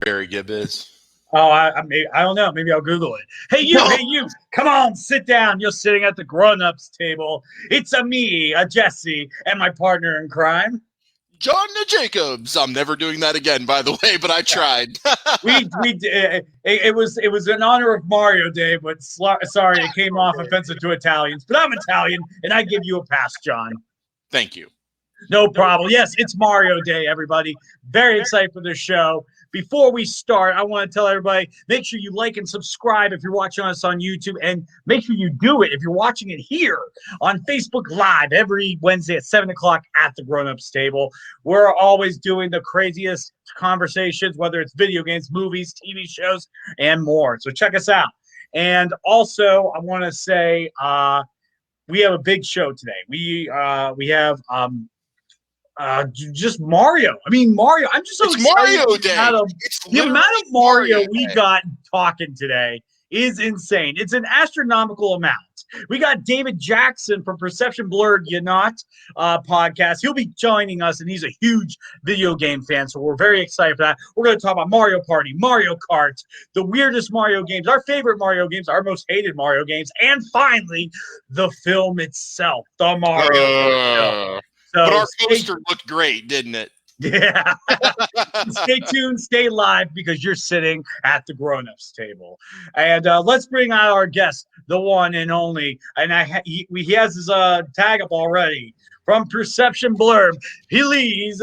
Barry Gibb is? Oh, I don't know. Maybe I'll Google it. Hey, you, come on, sit down. You're sitting at the grown-ups table. It's me, Jesse, and my partner in crime. John Jacobs. I'm never doing that again, by the way, but I tried. It was in honor of Mario Day, but sorry, it came off offensive to Italians. But I'm Italian, and I give you a pass, John. Thank you. No problem. Yes, it's Mario Day, everybody. Very excited for this show. Before we start, I want to tell everybody, make sure you like and subscribe if you're watching us on YouTube, and make sure you do it if you're watching it here on Facebook Live every Wednesday at 7 o'clock at the Grown-Ups Table. We're always doing the craziest conversations, whether it's video games, movies, TV shows, and more. So check us out. And also, I want to say we have a big show today. We have just Mario. I mean, Mario. I'm just so excited. Mario Day. The amount of Mario we got talking today is insane. It's an astronomical amount. We got David Jackson from Perception Blerd podcast. He'll be joining us, and he's a huge video game fan, so we're very excited for that. We're going to talk about Mario Party, Mario Kart, the weirdest Mario games, our favorite Mario games, our most hated Mario games, and finally, the film itself, the Mario film. So but our poster looked great, didn't it? Yeah. Stay tuned, stay live, because you're sitting at the grown-ups table. And let's bring out our guest, the one and only. And he has his tag up already from Perception Blerd. Please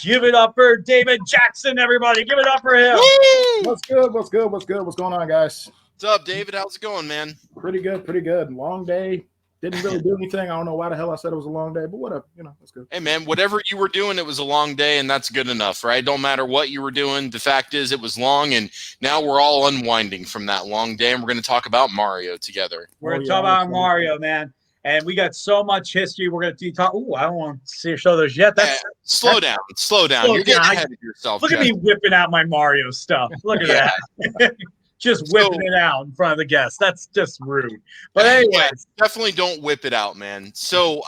give it up for David Jackson, everybody. Give it up for him. Woo! What's good? What's going on, guys? What's up, David? How's it going, man? Pretty good. Long day. Didn't really do anything. I don't know why the hell I said it was a long day, but whatever. That's good. Hey, man, whatever you were doing, it was a long day, and that's good enough, right? Don't matter what you were doing. The fact is it was long, and now we're all unwinding from that long day, and we're going to talk about Mario together. We're going to talk about Mario, man. And we got so much history. We're going to talk. Ooh, I don't want to show those yet. Slow down. You're getting ahead of yourself. Look at me whipping out my Mario stuff. Look at that. Just whipping it out in front of the guests. That's just rude. But anyway. Yeah, definitely don't whip it out, man. So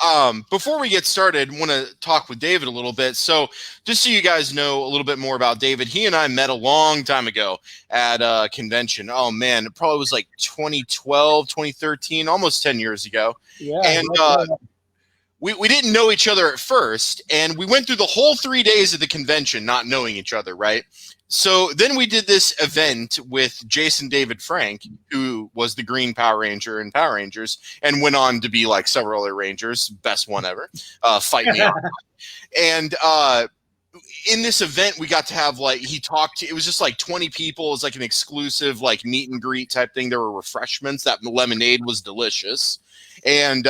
before we get started, I want to talk with David a little bit. So just so you guys know a little bit more about David, he and I met a long time ago at a convention. Oh, man, it probably was like 2012, 2013, almost 10 years ago. Yeah. And we didn't know each other at first, and we went through the whole 3 days of the convention not knowing each other, right? So then we did this event with Jason David Frank, who was the Green Power Ranger in Power Rangers, and went on to be like several other Rangers, best one ever, fight me out. And in this event, we got to have it was just like 20 people. It was like an exclusive like meet and greet type thing. There were refreshments. That lemonade was delicious. And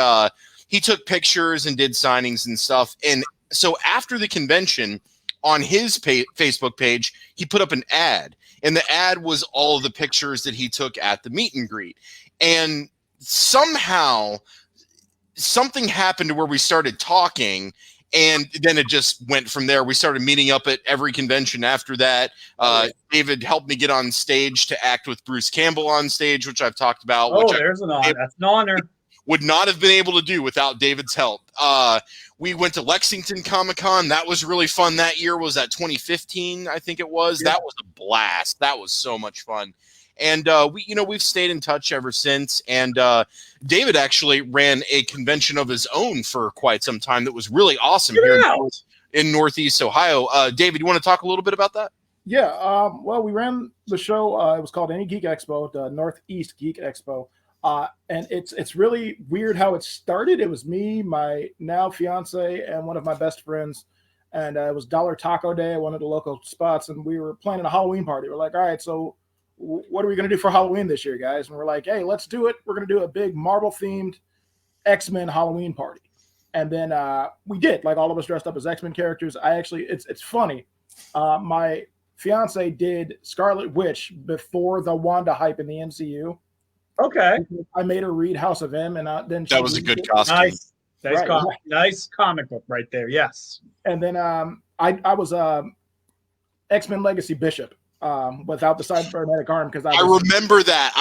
he took pictures and did signings and stuff. And so after the convention, on his Facebook page, he put up an ad, and the ad was all of the pictures that he took at the meet and greet. And somehow something happened to where we started talking, and then it just went from there. We started meeting up at every convention after that. David helped me get on stage to act with Bruce Campbell on stage, which I've talked about. There's an honor. That's an honor. Would not have been able to do without David's help. We went to Lexington Comic-Con. That was really fun that year. Was that 2015? I think it was. Yeah. That was a blast. That was so much fun. And we've stayed in touch ever since. And David actually ran a convention of his own for quite some time that was really awesome here in Northeast Ohio. David, you want to talk a little bit about that? Yeah. Well, we ran the show. It was called Any Geek Expo, the Northeast Geek Expo. And it's really weird how it started. It was me, my now fiance, and one of my best friends. And it was Dollar Taco Day at one of the local spots. And we were planning a Halloween party. We're like, all right, so what are we going to do for Halloween this year, guys? And we're like, hey, let's do it. We're going to do a big Marvel-themed X-Men Halloween party. And then we did, like all of us dressed up as X-Men characters. It's funny. My fiance did Scarlet Witch before the Wanda hype in the MCU. Okay. I made her read House of M, and then that was a good costume. Nice comic book right there. Yes. And then I was X-Men Legacy Bishop without the cybernetic arm because I remember that.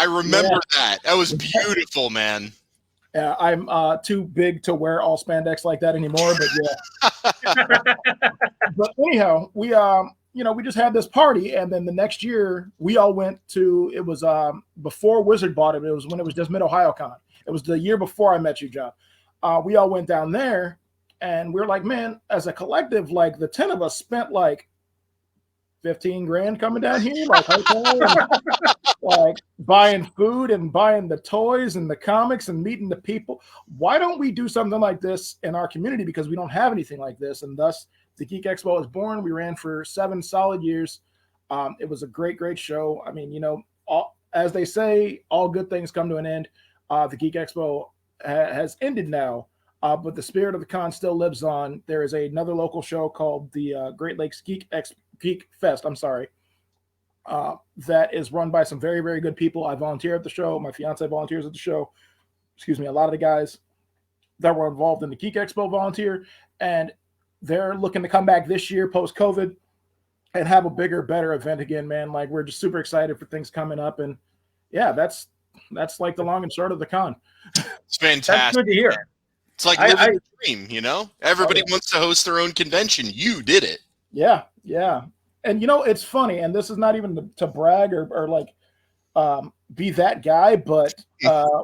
That was beautiful, man. Yeah, I'm too big to wear all spandex like that anymore, but yeah. But anyhow, we we just had this party, and then the next year we all went to. It was before Wizard bought it. It was when it was just Mid Ohio Con. It was the year before I met you, John. We all went down there, and we were like, man, as a collective, like the 10 of us spent like 15 grand coming down here, like hotel, and, like buying food and buying the toys and the comics and meeting the people. Why don't we do something like this in our community? Because we don't have anything like this, and thus the Geek Expo was born. We ran for 7 solid years. It was a great show. I mean, as they say, all good things come to an end. The Geek Expo has ended now, but the spirit of the con still lives on. There is another local show called the Great Lakes Geek Fest. That is run by some very, very good people. I volunteer at the show. My fiance volunteers at the show. Excuse me. A lot of the guys that were involved in the Geek Expo volunteer, and they're looking to come back this year post-COVID and have a bigger, better event again, man. Like, we're just super excited for things coming up, and yeah, that's like the long and short of the con. It's fantastic. That's good to hear. It's like living the dream, Everybody wants to host their own convention. You did it. Yeah. And it's funny, and this is not even to brag or like be that guy, but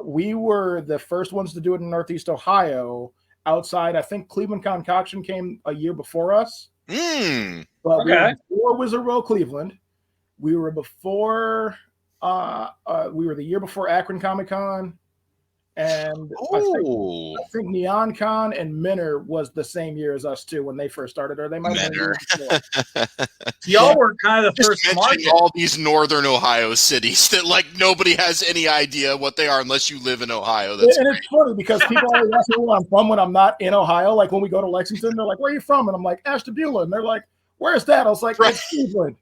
we were the first ones to do it in Northeast Ohio. Outside, I think Cleveland Concoction came a year before us. But we were before Wizard World Cleveland. We were before. We were the year before Akron Comic Con. And I think Neon Con and Minner was the same year as us too when they first started, or they might have been. Y'all were kind of the first market. All these northern Ohio cities that like nobody has any idea what they are unless you live in Ohio. That's and it's funny because people always ask me where I'm from when I'm not in Ohio. Like when we go to Lexington, they're like, "Where are you from?" And I'm like, "Ashtabula," and they're like, "Where's that?" I was like, "It's Cleveland."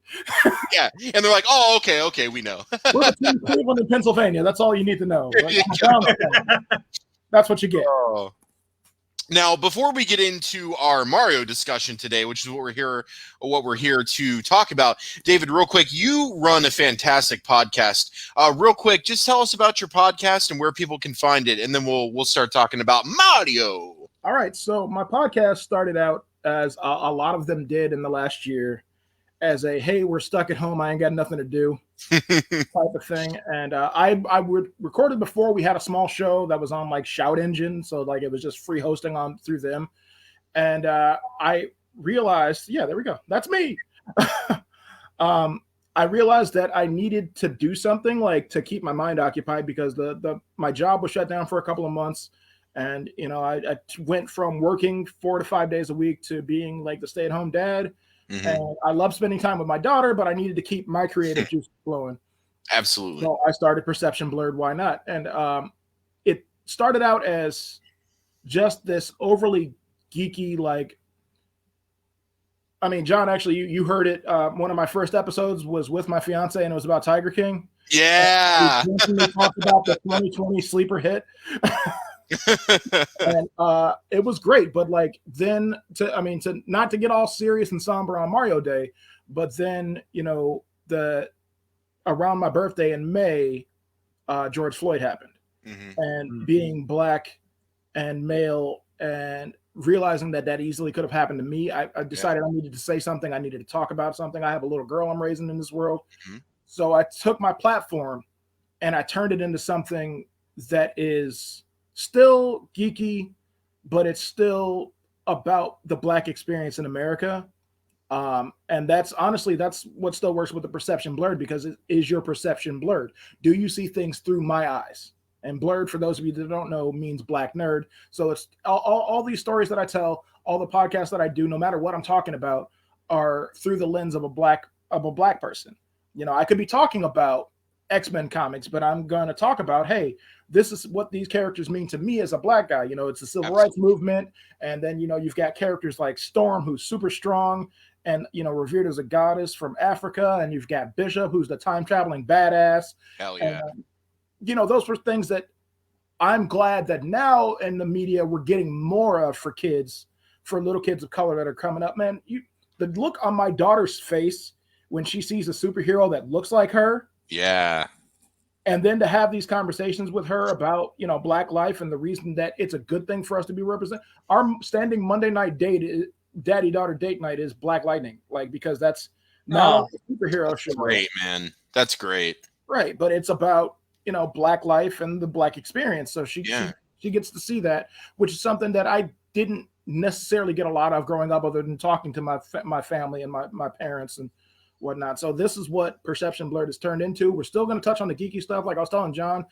Yeah, and they're like, "Oh, okay, we know." We're between Cleveland and Pennsylvania. That's all you need to know. Like, that's what you get. Now, before we get into our Mario discussion today, which is what we're here to talk about, David, real quick, you run a fantastic podcast. Real quick, just tell us about your podcast and where people can find it, and then we'll start talking about Mario. All right, so my podcast started out as a lot of them did in the last year, as a hey, we're stuck at home, I ain't got nothing to do type of thing. And I would recorded before. We had a small show that was on like Shout Engine, so like it was just free hosting on through them. And I realized, yeah, there we go, that's me. I realized that I needed to do something like to keep my mind occupied because my job was shut down for a couple of months. And, I went from working 4 to 5 days a week to being like the stay-at-home dad. Mm-hmm. And I love spending time with my daughter, but I needed to keep my creative juice flowing. Absolutely. So I started Perception Blerd. Why not? And it started out as just this overly geeky, like, I mean, John, actually, you heard it. One of my first episodes was with my fiance, and it was about Tiger King. Yeah. We talked about the 2020 sleeper hit. And it was great, but like then to not to get all serious and somber on Mario Day, but then around my birthday in May, George Floyd happened. Mm-hmm. And being black and male and realizing that easily could have happened to me, I decided I needed to say something. I needed to talk about something. I have a little girl I'm raising in this world. Mm-hmm. So I took my platform and I turned it into something that is still geeky, but it's still about the Black experience in America. And that's what still works with the Perception Blerd, because it is your perception blurred. Do you see things through my eyes? And blurred, for those of you that don't know, means black nerd. So it's all these stories that I tell, all the podcasts that I do, no matter what I'm talking about, are through the lens of a black person. I could be talking about X-Men comics, but I'm going to talk about, hey, this is what these characters mean to me as a black guy. It's the civil rights movement. And then, you've got characters like Storm, who's super strong and, revered as a goddess from Africa. And you've got Bishop, who's the time traveling badass. Hell yeah. And, those were things that I'm glad that now in the media we're getting more of for kids, for little kids of color that are coming up. Man, the look on my daughter's face when she sees a superhero that looks like her. Yeah. And then to have these conversations with her about, Black life and the reason that it's a good thing for us to be represented. Our standing Monday night daddy-daughter date night is Black Lightning, because that's not Oh. only a superhero show. Great, man. That's great. Right, but it's about, you know, Black life and the Black experience. So she gets to see that, which is something that I didn't necessarily get a lot of growing up, other than talking to my family and my parents and whatnot. So this is what Perception Blerd has turned into. We're still going to touch on the geeky stuff, like I was telling John.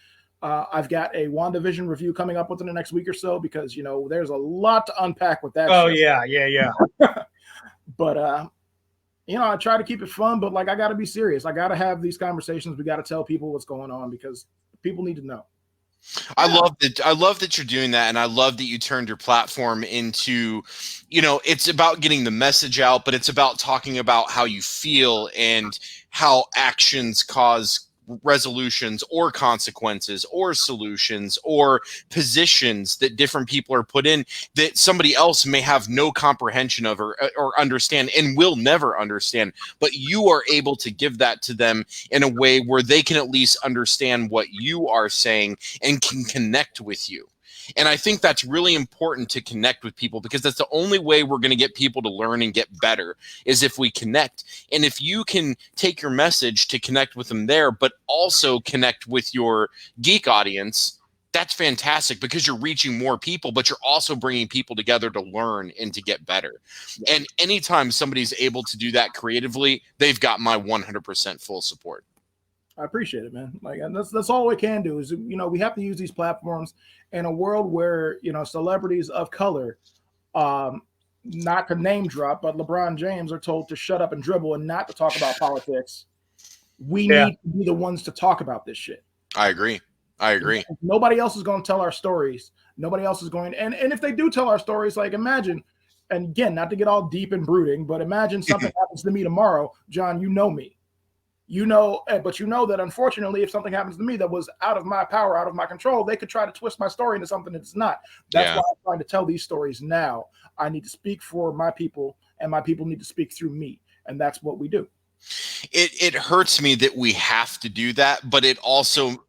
I've got a WandaVision review coming up within the next week or so, because, you know, there's a lot to unpack with that. Oh, show. yeah. But you know, I try to keep it fun, but like, I got to be serious. I got to have these conversations. We got to tell people what's going on, because people need to know. I love that you're doing that, and I love that you turned your platform into, you know, it's about getting the message out, but it's about talking about how you feel and how actions cause resolutions or consequences or solutions or positions that different people are put in that somebody else may have no comprehension of or understand and will never understand, but you are able to give that to them in a way where they can at least understand what you are saying and can connect with you. And I think that's really important, to connect with people, because that's the only way we're going to get people to learn and get better, is if we connect. And if you can take your message to connect with them there, but also connect with your geek audience, that's fantastic, because you're reaching more people, but you're also bringing people together to learn and to get better. And anytime somebody's able to do that creatively, they've got my 100% full support. I appreciate it, man. Like, and that's all we can do is, you know, we have to use these platforms in a world where, you know, celebrities of color, not to name drop, but LeBron James, are told to shut up and dribble and not to talk about politics. We need to be the ones to talk about this shit. I agree. Nobody else is going to tell our stories. Nobody else is going. And if they do tell our stories, like, imagine, and again, not to get all deep and brooding, but imagine something happens to me tomorrow. John, you know me. You know, but you know that unfortunately, if something happens to me that was out of my power, out of my control, they could try to twist my story into something that's not. That's why I'm trying to tell these stories now. I need to speak for my people, and my people need to speak through me. And that's what we do. It hurts me that we have to do that, but it also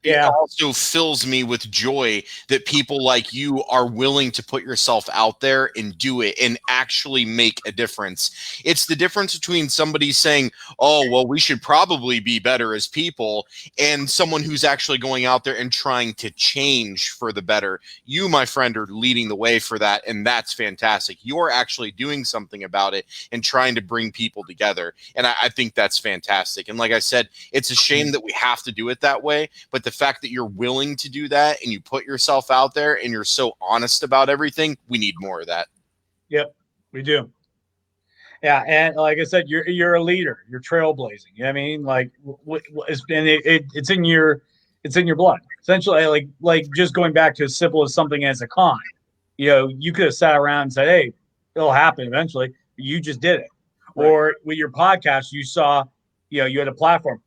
fills me with joy that people like you are willing to put yourself out there and do it and actually make a difference. It's the difference between somebody saying, oh, well, we should probably be better as people, and someone who's actually going out there and trying to change for the better. You, my friend, are leading the way for that, and that's fantastic. You're actually doing something about it and trying to bring people together, and I think that's fantastic. And like I said, it's a shame that we have to do it that way, but the fact that you're willing to do that and you put yourself out there and you're so honest about everything, we need more of that. Yep, we do. Yeah, and like I said, you're a leader. You're trailblazing. You know what I mean? Like, it's in your blood. Essentially, like just going back to as simple as something as a con. You know, you could have sat around and said, "Hey, it'll happen eventually." You just did it. Right. Or with your podcast, you saw, you know, you had a platform.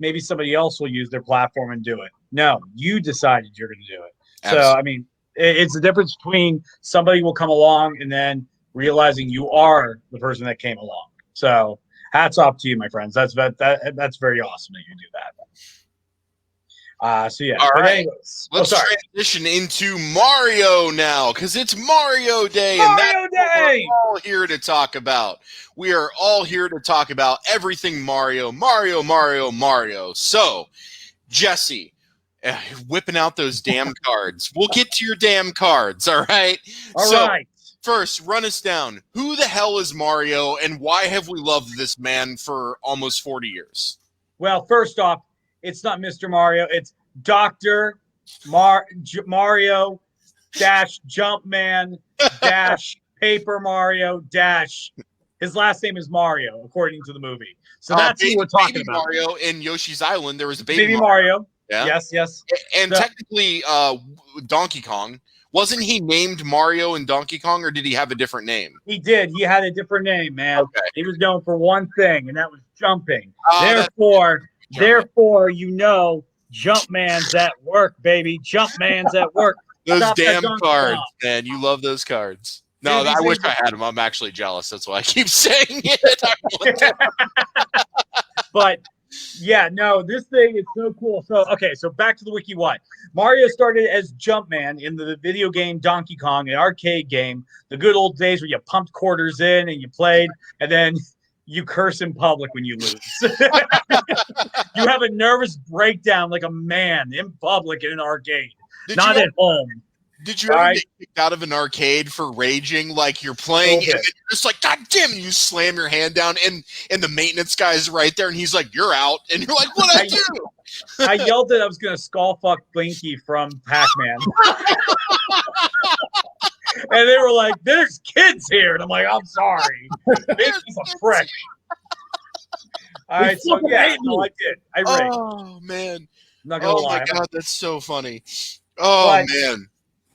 Maybe somebody else will use their platform and do it. No, you decided you're going to do it. Absolutely. So, I mean, it's the difference between somebody will come along and then realizing you are the person that came along. So, hats off to you, my friends. That's very awesome that you do that. So yeah. All right. Let's transition into Mario now, because it's Mario Day, and that's what we're all here to talk about. We are all here to talk about everything Mario. So, Jesse, whipping out those damn cards. We'll get to your damn cards, all right? All right. First, run us down. Who the hell is Mario, and why have we loved this man for almost 40 years? Well, first off, it's not Mr. Mario. It's Dr. Mario dash Jumpman dash Paper Mario dash. His last name is Mario, according to the movie. So that's who we're talking about. Mario in Yoshi's Island, there was a baby Mario. Yeah. Yes. And technically, Donkey Kong. Wasn't he named Mario in Donkey Kong, or did he have a different name? He did. He had a different name, man. Okay. He was known for one thing, and that was jumping. Therefore, you know, Jumpman's at work, baby. Jumpman's at work. Those damn cards, man. You love those cards. No, I wish I had them. I'm actually jealous. That's why I keep saying it. But yeah, no, this thing is so cool. So, okay, so back to the wiki. What Mario started as Jumpman in the video game Donkey Kong, an arcade game, the good old days where you pumped quarters in and you played, and then you curse in public when you lose. You have a nervous breakdown like a man in public in an arcade, not at home. Did you ever get kicked out of an arcade for raging? Like you're playing and you're just like, God damn it, you slam your hand down and the maintenance guy's right there and he's like, you're out. And you're like, what'd I do? I yelled that I was going to skull fuck Blinky from Pac-Man. And they were like, there's kids here. And I'm like, I'm sorry. Blinky's a prick. All right, so yeah, no, I did. I raged. Oh, man. Not gonna lie. My God, that's so funny. Oh, man.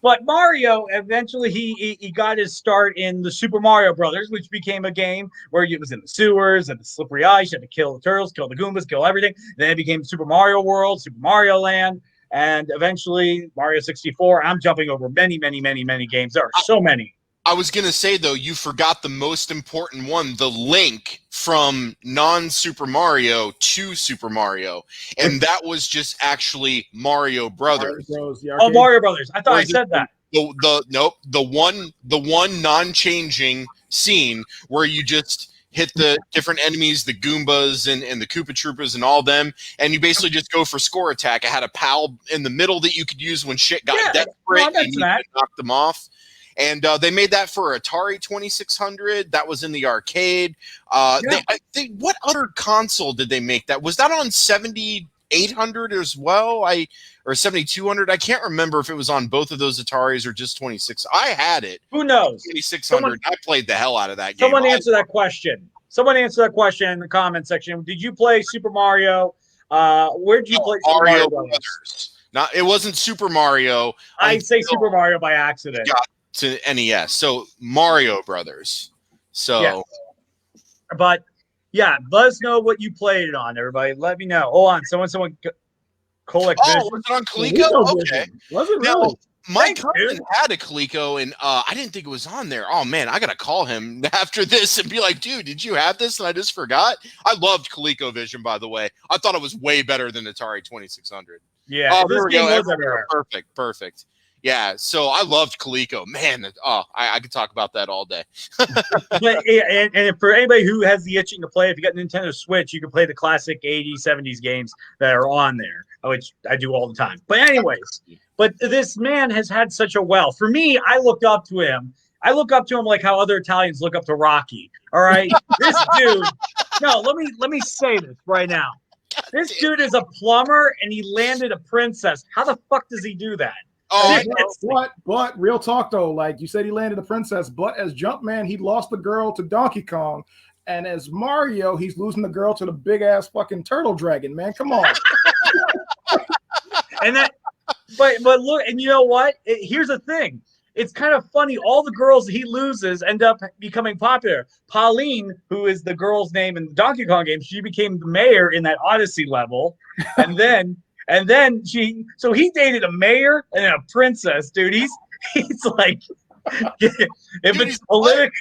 But Mario, eventually he got his start in the Super Mario Brothers, which became a game where it was in the sewers and the slippery ice. You had to kill the turtles, kill the Goombas, kill everything. Then it became Super Mario World, Super Mario Land, and eventually Mario 64. I'm jumping over many, many, many, many games. There are so many. I was going to say, though, you forgot the most important one, the link from non-Super Mario to Super Mario. And that was just actually Mario Brothers. Mario Brothers. I thought I said that. The one non-changing scene where you just hit the different enemies, the Goombas and the Koopa Troopas and all them, and you basically just go for score attack. I had a pal in the middle that you could use when shit got desperate and you could knock them off. And they made that for Atari 2600. That was in the arcade. What other console did they make that? Was that on 7800 as well? Or 7200? I can't remember if it was on both of those Ataris or just 26. I had it. Who knows? 2600. I played the hell out of that game. Someone answer that question. Someone answer that question in the comment section. Did you play Super Mario? Where did you play Super Mario Brothers? It wasn't Super Mario. I say Super Mario by accident. To NES, so Mario Brothers. So, yes. But yeah, let us know what you played it on, everybody. Let me know. Hold on, someone, Colic. Oh, was it on Coleco? Okay, was it really? Now, my cousin had a Coleco, and I didn't think it was on there. Oh man, I gotta call him after this and be like, dude, did you have this? And I just forgot. I loved ColecoVision, by the way. I thought it was way better than Atari 2600. Yeah, this game was everywhere. Perfect. Yeah, so I loved Coleco. Man, I could talk about that all day. and for anybody who has the itching to play, if you got Nintendo Switch, you can play the classic 80s, 70s games that are on there, which I do all the time. But anyways, this man has had such a wealth. For me, I looked up to him. I look up to him like how other Italians look up to Rocky. All right? This dude, no, let me say this right now. This dude is a plumber, and he landed a princess. How the fuck does he do that? But real talk though, like you said, he landed a princess, but as Jumpman, he lost the girl to Donkey Kong, and as Mario, he's losing the girl to the big ass fucking turtle dragon. Man, come on. But look, and you know what? Here's the thing. It's kind of funny. All the girls he loses end up becoming popular. Pauline, who is the girl's name in the Donkey Kong game, she became the mayor in that Odyssey level, and then. And then he dated a mayor and a princess, dude. He's like, if it's political,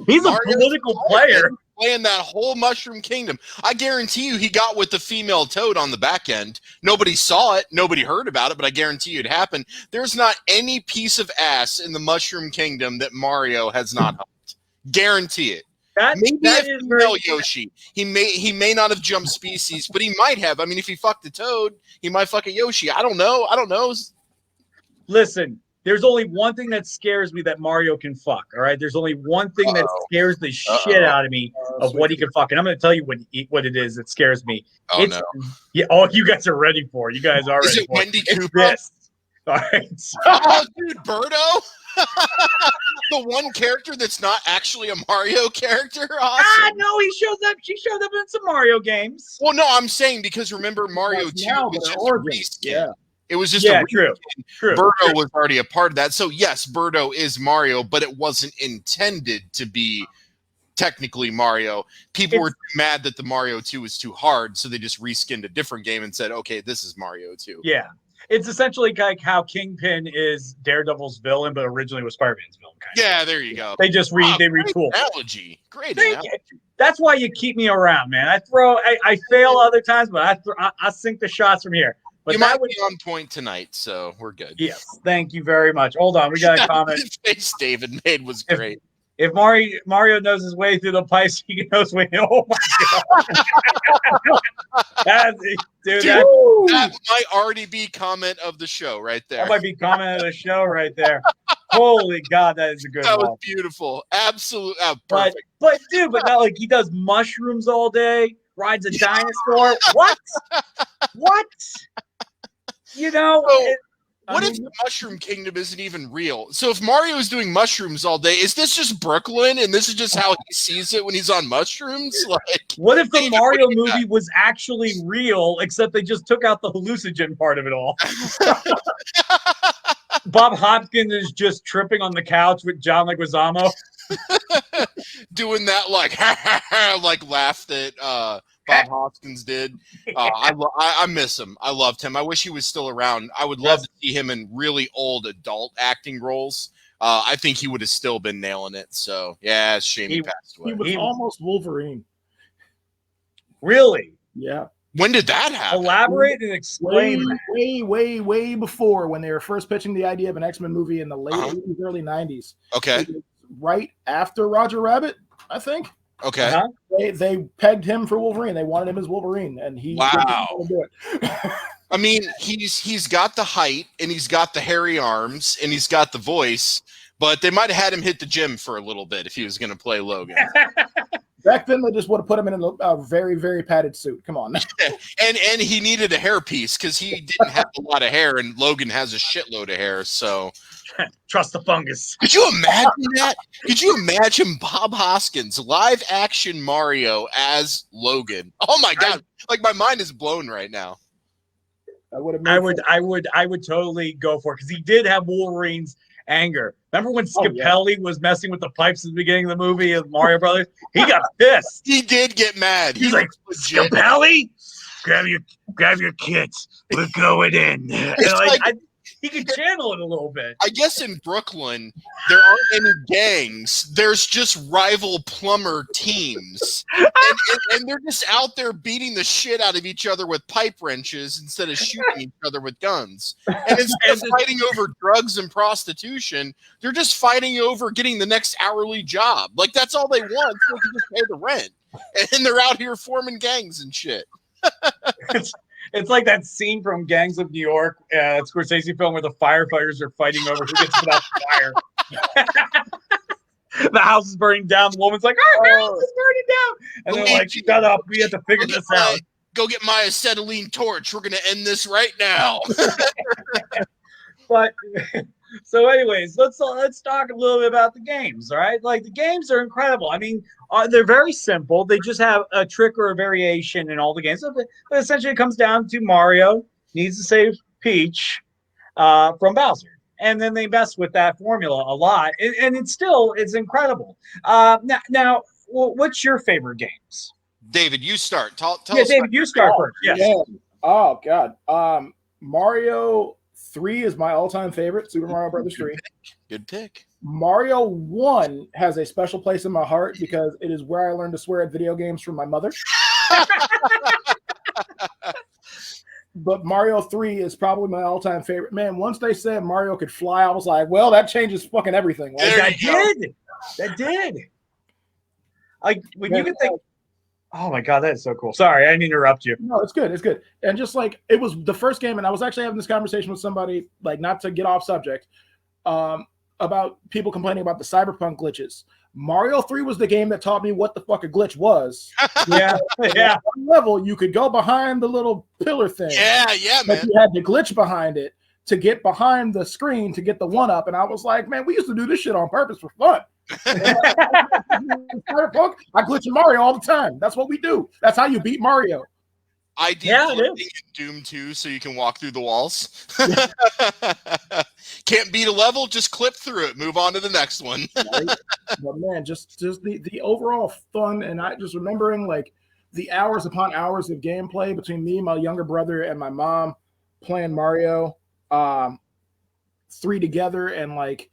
he's a political player. Playing that whole Mushroom Kingdom. I guarantee you he got with the female Toad on the back end. Nobody saw it. Nobody heard about it, but I guarantee you it happened. There's not any piece of ass in the Mushroom Kingdom that Mario has not helped. Guarantee it. Maybe a female Yoshi. He may not have jumped species, but he might have. I mean, if he fucked a Toad, he might fuck a Yoshi. I don't know. Listen, there's only one thing that scares me that Mario can fuck. All right, there's only one thing that scares the shit out of me of what he can fuck, and I'm going to tell you what it is that scares me. No. Yeah. Oh, you guys are ready for it. You guys are ready. Is it for Wendy it. Cooper? All right. Oh, dude, Birdo. The one character that's not actually a Mario character? Awesome. No, he shows up. She showed up in some Mario games. Well, no, I'm saying because remember Mario 2 was just a reskin. Yeah. It was just a true. Birdo was already a part of that. So yes, Birdo is Mario, but it wasn't intended to be technically Mario. People were mad that the Mario 2 was too hard, so they just reskinned a different game and said, okay, this is Mario 2. Yeah. It's essentially like how Kingpin is Daredevil's villain, but originally was Spider-Man's villain. Yeah, there you go. They just retool. Great analogy. That's why you keep me around, man. I fail other times, but I sink the shots from here. But you might be on point tonight, so we're good. Yes, thank you very much. Hold on, we got a comment. The face David made was great. If Mario knows his way through the pipes, he knows his way. Oh my god, That might already be comment of the show right there. That might be comment of the show right there. Holy God, that is a good one. That was beautiful. Absolute, perfect. But not like he does mushrooms all day, rides a dinosaur. What? What? You know. What if the Mushroom Kingdom isn't even real? So if Mario is doing mushrooms all day, is this just Brooklyn and this is just how he sees it when he's on mushrooms? Like, what if the Mario movie was actually real, except they just took out the hallucinogen part of it all? Bob Hopkins is just tripping on the couch with John Leguizamo. Doing that like laugh that Bob Hoskins did. I miss him. I loved him. I wish he was still around. I would love to see him in really old adult acting roles. I think he would have still been nailing it. So yeah, it's a shame he passed away. He was almost Wolverine. Really? Yeah. When did that happen? Elaborate and explain. Way before, when they were first pitching the idea of an X-Men movie in the late 80s, early 90s. Okay. Right after Roger Rabbit, I think. Okay. They pegged him for Wolverine. They wanted him as Wolverine, and he didn't do it. I mean, he's got the height, and he's got the hairy arms, and he's got the voice, but they might have had him hit the gym for a little bit if he was going to play Logan. Back then, they just would have put him in a very, very padded suit. Come on. and he needed a hairpiece because he didn't have a lot of hair, and Logan has a shitload of hair, so... Trust the fungus. Could you imagine that? Could you imagine Bob Hoskins live action Mario as Logan? Oh my God! Like my mind is blown right now. I would totally go for it because he did have Wolverine's anger. Remember when Scapelli was messing with the pipes at the beginning of the movie of Mario Brothers? He got pissed. He did get mad. He's like, Scapelli, grab your kids. We're going in. He could channel it a little bit. I guess in Brooklyn, there aren't any gangs. There's just rival plumber teams. And they're just out there beating the shit out of each other with pipe wrenches instead of shooting each other with guns. And instead of fighting over drugs and prostitution, they're just fighting over getting the next hourly job. Like, that's all they want, so they can just pay the rent. And they're out here forming gangs and shit. It's like that scene from Gangs of New York, Scorsese film, where the firefighters are fighting over who gets put out the fire. The house is burning down. The woman's like, our house is burning down. And they're like, shut up. We have to figure this out. Go get my acetylene torch. We're going to end this right now. But so anyways, let's talk a little bit about the games, all right? Like, the games are incredible. I mean, they're very simple. They just have a trick or a variation in all the games. But essentially, it comes down to Mario needs to save Peach from Bowser. And then they mess with that formula a lot. And it's incredible. Now, what's your favorite games? David, you start. Tell us. David, you start first. Yes. Yeah. Oh, God. Mario 3 is my all-time favorite, Super Mario Brothers 3. Good pick. Mario 1 has a special place in my heart because it is where I learned to swear at video games from my mother. But Mario 3 is probably my all-time favorite. Man, once they said Mario could fly, I was like, well, that changes fucking everything. Like, that did. Like, when you can think, oh my God, that is so cool. Sorry, I didn't interrupt you. No, it's good. It's good. And just like, it was the first game, and I was actually having this conversation with somebody, like, not to get off subject, about people complaining about the Cyberpunk glitches. Mario 3 was the game that taught me what the fuck a glitch was. Yeah. At one level, you could go behind the little pillar thing. Yeah, but man. You had to glitch behind it to get behind the screen to get the one-up. And I was like, man, we used to do this shit on purpose for fun. Cyberpunk, I glitch in Mario all the time. That's what we do. That's how you beat Mario. I did in Doom 2 so you can walk through the walls. Can't beat a level, just clip through it. Move on to the next one. Right? But man, just the overall fun, and I just remembering like the hours upon hours of gameplay between me, my younger brother, and my mom playing Mario 3 together, and like,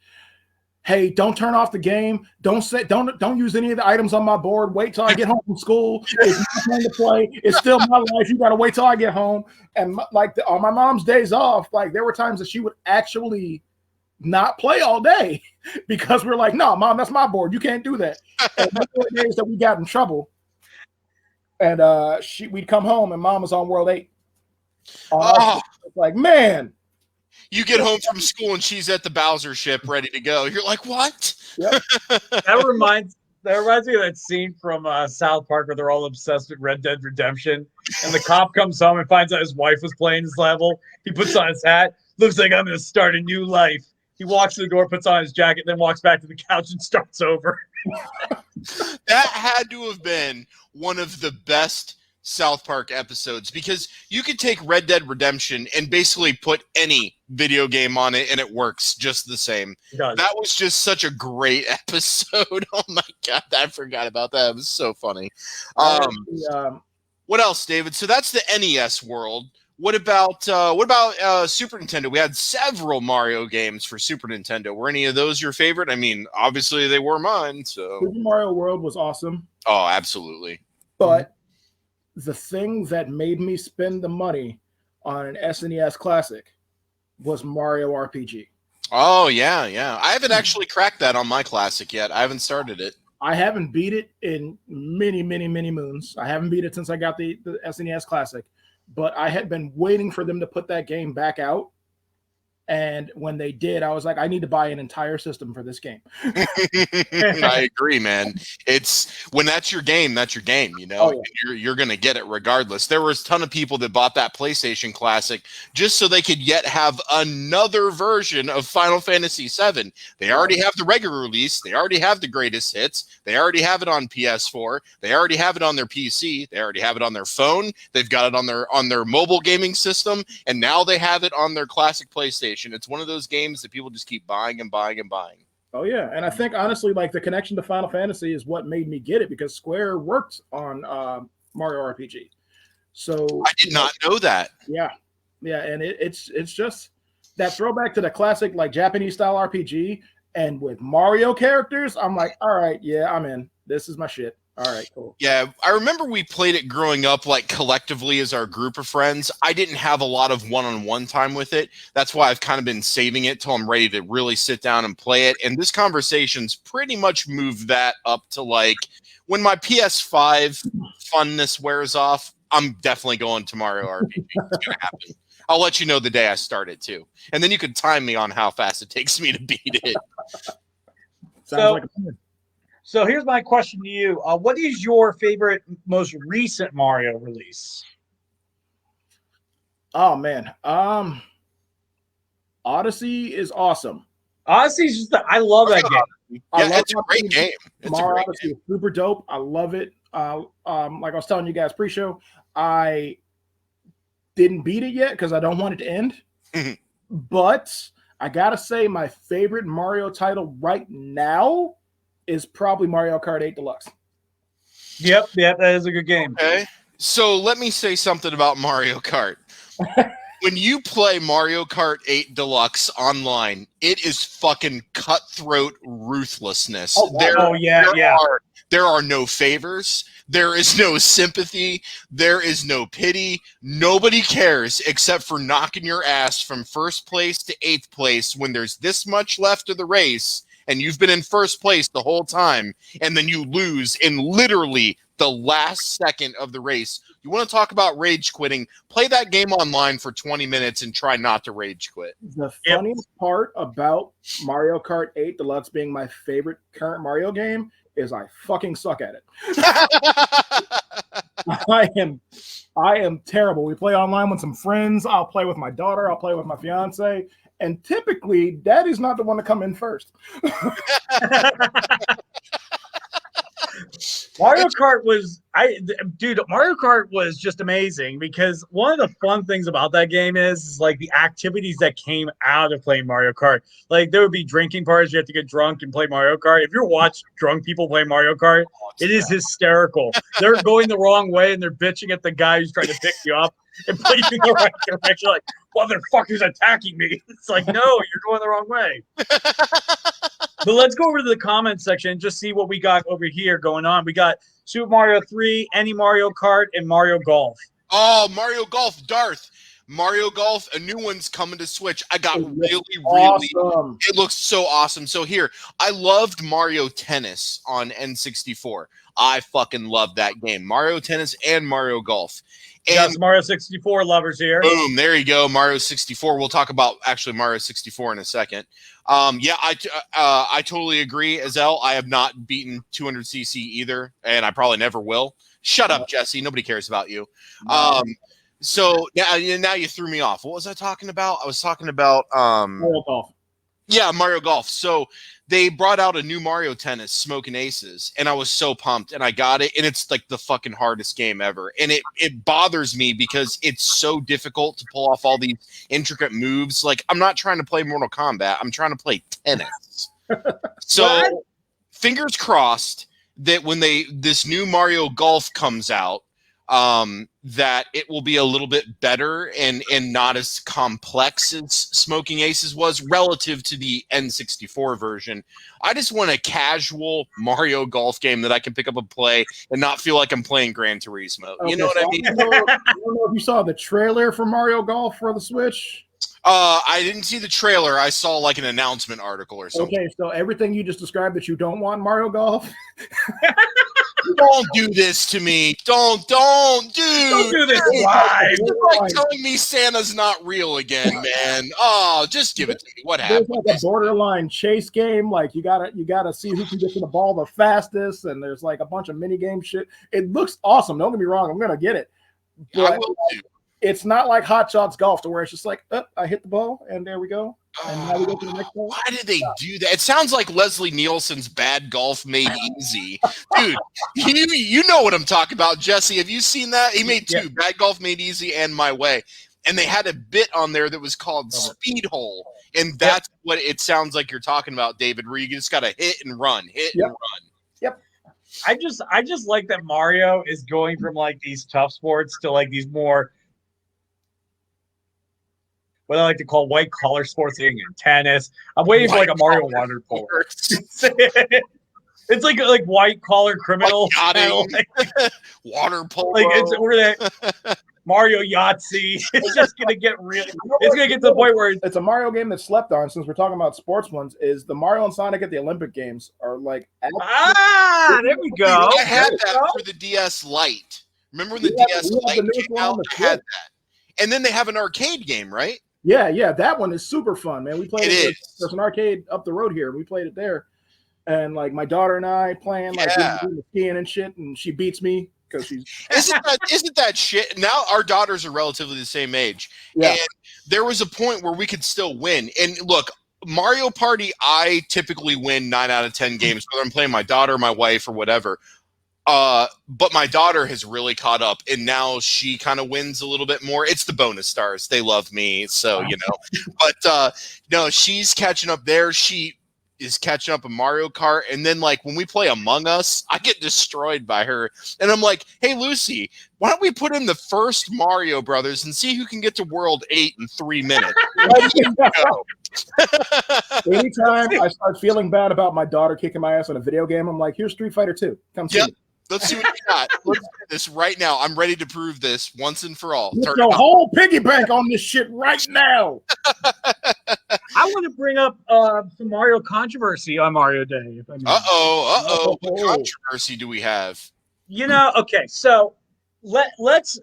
hey, don't turn off the game. Don't use any of the items on my board. Wait till I get home from school. It's my time to play. It's still my life. You got to wait till I get home. And like on my mom's days off, like there were times that she would actually not play all day because we're like, no, Mom, that's my board. You can't do that. And there were days that we got in trouble. And we'd come home and Mom was on World 8. Like, man. You get home from school and she's at the Bowser ship ready to go. You're like, what? Yep. That reminds me of that scene from South Park where they're all obsessed with Red Dead Redemption. And the cop comes home and finds out his wife was playing this level. He puts on his hat. Looks like I'm going to start a new life. He walks to the door, puts on his jacket, then walks back to the couch and starts over. That had to have been one of the best South Park episodes because you could take Red Dead Redemption and basically put any video game on it and it works just the same. That was just such a great episode. Oh my God, I forgot about that. It was so funny. What else, David? So that's the NES world. What about Super Nintendo? We had several Mario games for Super Nintendo. Were any of those your favorite? I mean, obviously they were mine. So Super Mario World was awesome. Oh, absolutely. But the thing that made me spend the money on an SNES Classic was Mario RPG. Oh, yeah. I haven't actually cracked that on my Classic yet. I haven't started it. I haven't beat it in many, many, many moons. I haven't beat it since I got the SNES Classic. But I had been waiting for them to put that game back out. And when they did, I was like, I need to buy an entire system for this game. I agree, man. It's when that's your game, you know. Oh, yeah. You're going to get it regardless. There was a ton of people that bought that PlayStation Classic just so they could yet have another version of Final Fantasy VII. They already have the regular release. They already have the greatest hits. They already have it on PS4. They already have it on their PC. They already have it on their phone. They've got it on their mobile gaming system, and now they have it on their classic PlayStation. It's one of those games that people just keep buying and buying and buying. Oh yeah, and I think honestly, like the connection to Final Fantasy is what made me get it because Square worked on Mario RPG. So I did not know that. Yeah, and it's just that throwback to the classic like Japanese style RPG, and with Mario characters, I'm like, all right, yeah, I'm in. This is my shit. All right, cool. Yeah, I remember we played it growing up, like collectively as our group of friends. I didn't have a lot of one-on-one time with it. That's why I've kind of been saving it till I'm ready to really sit down and play it. And this conversation's pretty much moved that up to like when my PS5 funness wears off, I'm definitely going to Mario RPG. It's gonna happen. I'll let you know the day I start it too, and then you can time me on how fast it takes me to beat it. Sounds like a plan. So here's my question to you. What is your favorite, most recent Mario release? Oh, man. Odyssey is awesome. Odyssey's just, I love that game. Yeah, it's a great game. Mario Odyssey is super dope. I love it. Like I was telling you guys pre-show, I didn't beat it yet because I don't want it to end. But I got to say my favorite Mario title right now is probably Mario Kart 8 Deluxe. Yep, that is a good game. Okay, so let me say something about Mario Kart. When you play Mario Kart 8 Deluxe online, it is fucking cutthroat ruthlessness. Oh, wow. There are no favors. There is no sympathy. There is no pity. Nobody cares except for knocking your ass from first place to 8th place when there's this much left of the race and you've been in first place the whole time, and then you lose in literally the last second of the race. You want to talk about rage quitting? Play that game online for 20 minutes and try not to rage quit. The funniest part about Mario Kart 8 Deluxe being my favorite current Mario game is I fucking suck at it. I am terrible. We play online with some friends. I'll play with my daughter. I'll play with my fiance. And typically, Daddy's not the one to come in first. Mario Kart was just amazing because one of the fun things about that game is like the activities that came out of playing Mario Kart. Like there would be drinking parties, you have to get drunk and play Mario Kart. If you watch drunk people play Mario Kart, it is hysterical. They're going the wrong way and they're bitching at the guy who's trying to pick you up and put you in the right direction. Like, motherfucker's attacking me. It's like, no, you're going the wrong way. But let's go over to the comments section and just see what we got over here going on. We got Super Mario 3, any Mario Kart, and Mario Golf. Oh, Mario Golf, Darth. Mario Golf, a new one's coming to Switch. I got It looks really awesome. it looks so awesome. So here, I loved Mario Tennis on N64. I fucking loved that game. Mario Tennis and Mario Golf. We got And some Mario 64 lovers here. boom, there you go, Mario 64. We'll talk about actually Mario 64 in a second. Yeah, I totally agree, Azelle. I have not beaten 200cc either, and I probably never will. Shut up, Jesse. Nobody cares about you. So now you threw me off. What was I talking about? I was talking about Mario Golf. yeah, Mario Golf. So they brought out a new Mario Tennis, Smoking Aces, and I was so pumped, and I got it, and it's like the fucking hardest game ever. And it bothers me because it's so difficult to pull off all these intricate moves. Like, I'm not trying to play Mortal Kombat. I'm trying to play tennis. So fingers crossed that when this new Mario Golf comes out, that it will be a little bit better and not as complex as Smoking Aces was relative to the N64 version. I just want a casual Mario Golf game that I can pick up and play and not feel like I'm playing Gran Turismo. Okay, You know what I mean? I don't know if you saw the trailer for Mario Golf for the Switch. I didn't see the trailer. I saw like an announcement article or something. Okay, so everything you just described that you don't want in Mario Golf. Don't do this to me. Don't do this live. It's like telling me Santa's not real again, man. Oh, just give it to me. What happened? There's like a borderline chase game. Like you gotta see who can get to the ball the fastest, and there's like a bunch of mini game shit. It looks awesome. Don't get me wrong. I'm gonna get it. But I will too. it's not like Hot Shots Golf to where it's just like, I hit the ball and there we go. And now we go to the next ball. Why did they do that? It sounds like Leslie Nielsen's Bad Golf Made Easy. Dude, you know what I'm talking about, Jesse. Have you seen that? He made two, Bad Golf Made Easy and My Way. And they had a bit on there that was called Speed Hole. And that's what it sounds like you're talking about, David, where you just got to hit and run, and run. Yep. I just like that Mario is going from like these tough sports to like these more what I like to call white collar sports, and tennis. I'm waiting for like a Mario water polo. It's like white collar criminal water polo. Like we're gonna Mario Yahtzee. It's just gonna get really. It's gonna get to the point where it's a Mario game that slept on. Since we're talking about sports ones, is the Mario and Sonic at the Olympic Games are like there we go. I had that for the DS Lite. Remember when the DS Lite came out? I had that. And then they have an arcade game, right? Yeah, that one is super fun, man. We played it. There's an arcade up the road here. We played it there, and like my daughter and I playing like doing the skiing and shit, and she beats me because she's isn't that shit? Now our daughters are relatively the same age, and there was a point where we could still win. And look, Mario Party, I typically win 9 out of 10 games, whether I'm playing my daughter, my wife, or whatever. But my daughter has really caught up, and now she kind of wins a little bit more. It's the bonus stars. They love me, so, you know. But, no, she's catching up there. She is catching up in Mario Kart. And then, like, when we play Among Us, I get destroyed by her. And I'm like, hey, Lucy, why don't we put in the first Mario Brothers and see who can get to World 8 in 3 minutes? Anytime I start feeling bad about my daughter kicking my ass on a video game, I'm like, here's Street Fighter 2. Come see me. Let's see what you got. Let's do this right now. I'm ready to prove this once and for all. Put your whole piggy bank on this shit right now. I want to bring up some Mario controversy on Mario Day. If I may. What controversy do we have? You know, okay, so let's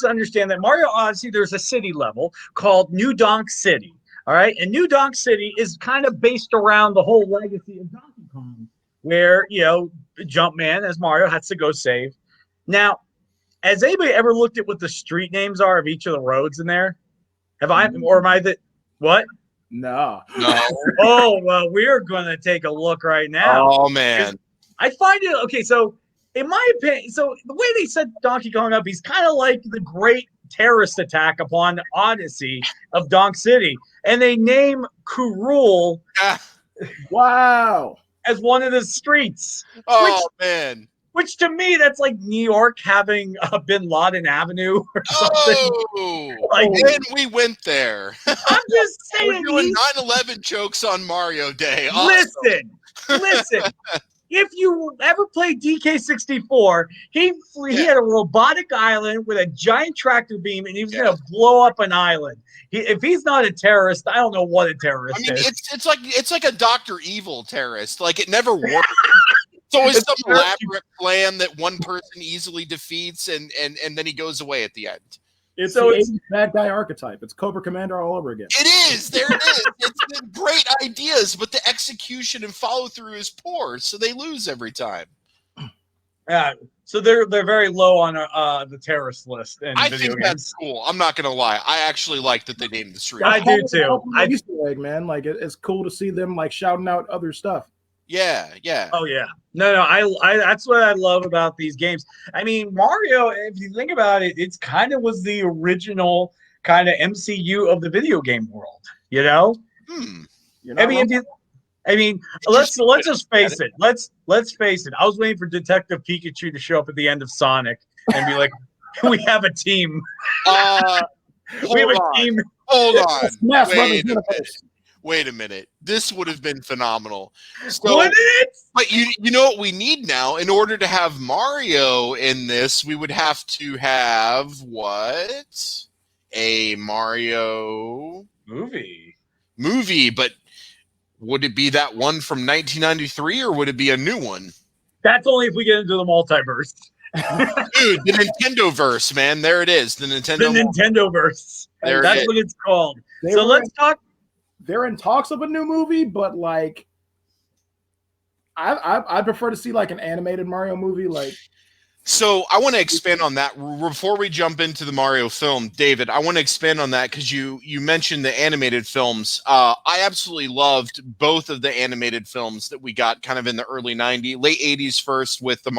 understand that Mario Odyssey, there's a city level called New Donk City. All right, and New Donk City is kind of based around the whole legacy of Donkey Kong, where, you know, Jumpman, as Mario, has to go save. Now, has anybody ever looked at what the street names are of each of the roads in there? Have I, or am I the, what? No. Oh, well, we're going to take a look right now. Oh, man. I find it, okay, so in my opinion, so the way they set Donkey Kong up, he's kind of like the great terrorist attack upon Odyssey of Donk City. And they name Kurul. Wow. As one of the streets. Oh, man. Which to me, that's like New York having Bin Laden Avenue or something. Oh, like, and we went there. I'm just saying. We're doing 9/11 jokes on Mario Day. Awesome. Listen. if you ever played DK64, he had a robotic island with a giant tractor beam, and he was going to blow up an island. If he's not a terrorist, I don't know what a terrorist is. It's like a Dr. Evil terrorist. Like, it never works. It's always some elaborate plan that one person easily defeats, and then he goes away at the end. It's the bad guy archetype. It's Cobra Commander all over again. It is. There it is. It's great ideas, but the execution and follow through is poor, so they lose every time. Yeah. So they're very low on the terrorist list. I think that's cool. I'm not gonna lie. I actually like that they named the street. I do too. Easter egg, man. Like it's cool to see them like shouting out other stuff. Yeah, yeah. Oh yeah. No, I that's what I love about these games. I mean, Mario, if you think about it, it's kind of was the original kind of MCU of the video game world, you know? I mean, let's just face it. Let's face it. I was waiting for Detective Pikachu to show up at the end of Sonic and be like, we have a team. We have a team. Hold on. Wait a minute. This would have been phenomenal. So, would it? But you know what we need now? In order to have Mario in this, we would have to have what? A Mario movie, but would it be that one from 1993 or would it be a new one? That's only if we get into the multiverse. Dude, the Nintendo-verse, man. There it is. The Nintendo-verse. That's what it's called. Let's talk. They're in talks of a new movie, but like I prefer to see like an animated Mario movie. Like, so I want to expand on that before we jump into the Mario film. David, I want to expand on that because you mentioned the animated films. I absolutely loved both of the animated films that we got kind of in the early 90s, late 80s first with the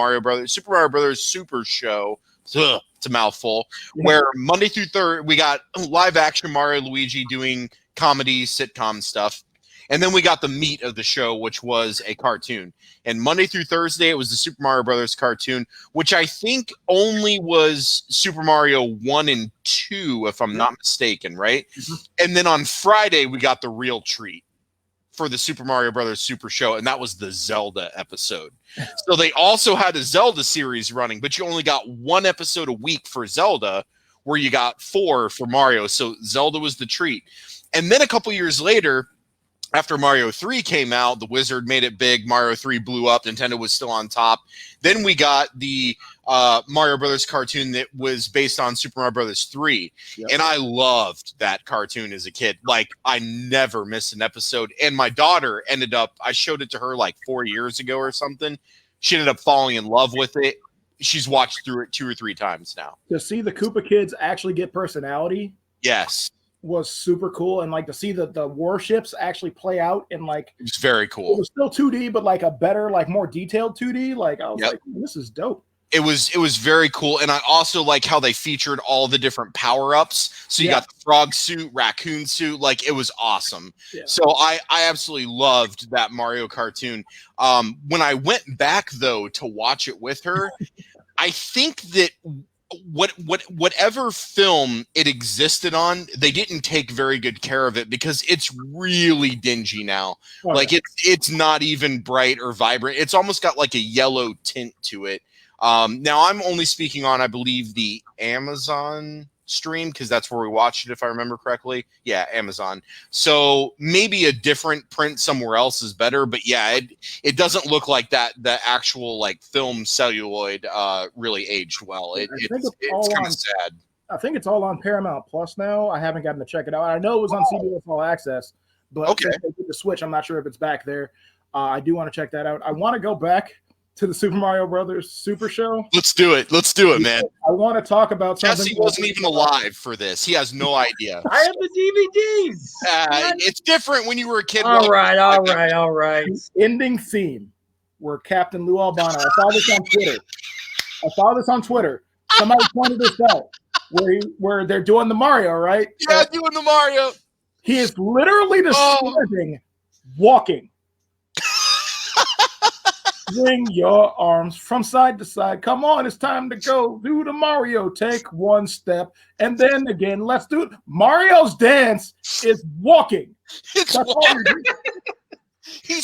Super Mario Brothers Super Show. Ugh, it's a mouthful. Yeah. Where Monday through Thursday we got live action Mario and Luigi doing comedy sitcom stuff, and then we got the meat of the show, which was a cartoon. And Monday through Thursday it was the Super Mario Brothers cartoon, which I think only was Super Mario 1 and 2 if I'm not mistaken, right? And then on Friday we got the real treat for the Super Mario Brothers Super Show, and that was the Zelda episode. So they also had a Zelda series running, but you only got one episode a week for Zelda, where you got 4 for Mario. So Zelda was the treat. And then a couple years later, after Mario 3 came out, the Wizard made it big. Mario 3 blew up. Nintendo was still on top. Then we got the Mario Brothers cartoon that was based on Super Mario Brothers 3. Yep. And I loved that cartoon as a kid. Like, I never missed an episode. And my daughter I showed it to her like 4 years ago or something. She ended up falling in love with it. She's watched through it 2 or 3 times now. To see the Koopa kids actually get personality. Yes. Was super cool, and like to see the warships actually play out in like it's very cool. It was still 2D, but like a better, like more detailed 2D. Like I was like, this is dope. It was very cool, and I also like how they featured all the different power-ups. So you got the frog suit, raccoon suit, like it was awesome. Yeah. So I absolutely loved that Mario cartoon. When I went back though to watch it with her, I think that whatever film it existed on, they didn't take very good care of it because it's really dingy now. Like it's not even bright or vibrant. It's almost got like a yellow tint to it. Now I'm only speaking on, I believe, the Amazon stream because that's where we watched it, if I remember correctly. Yeah, Amazon. So maybe a different print somewhere else is better, but yeah, it doesn't look like that. The actual like film celluloid really aged well. It's kind of sad. I think it's all on Paramount Plus now. I haven't gotten to check it out. I know it was on CBS All Access, but since they did the switch, I'm not sure if it's back there. I do want to check that out. I want to go back to the Super Mario Brothers Super Show. Let's do it, man. I want to talk about something. Jesse wasn't even alive for this. He has no idea. I have the DVDs. It's different when you were a kid. All right. The ending theme where Captain Lou Albano. I saw this on Twitter. Somebody pointed this out where they're doing the Mario, right? Yeah, doing the Mario. He is literally describing walking. Swing your arms from side to side. Come on, it's time to go. Do the Mario. Take one step. And then again, let's do it. Mario's dance is walking. He's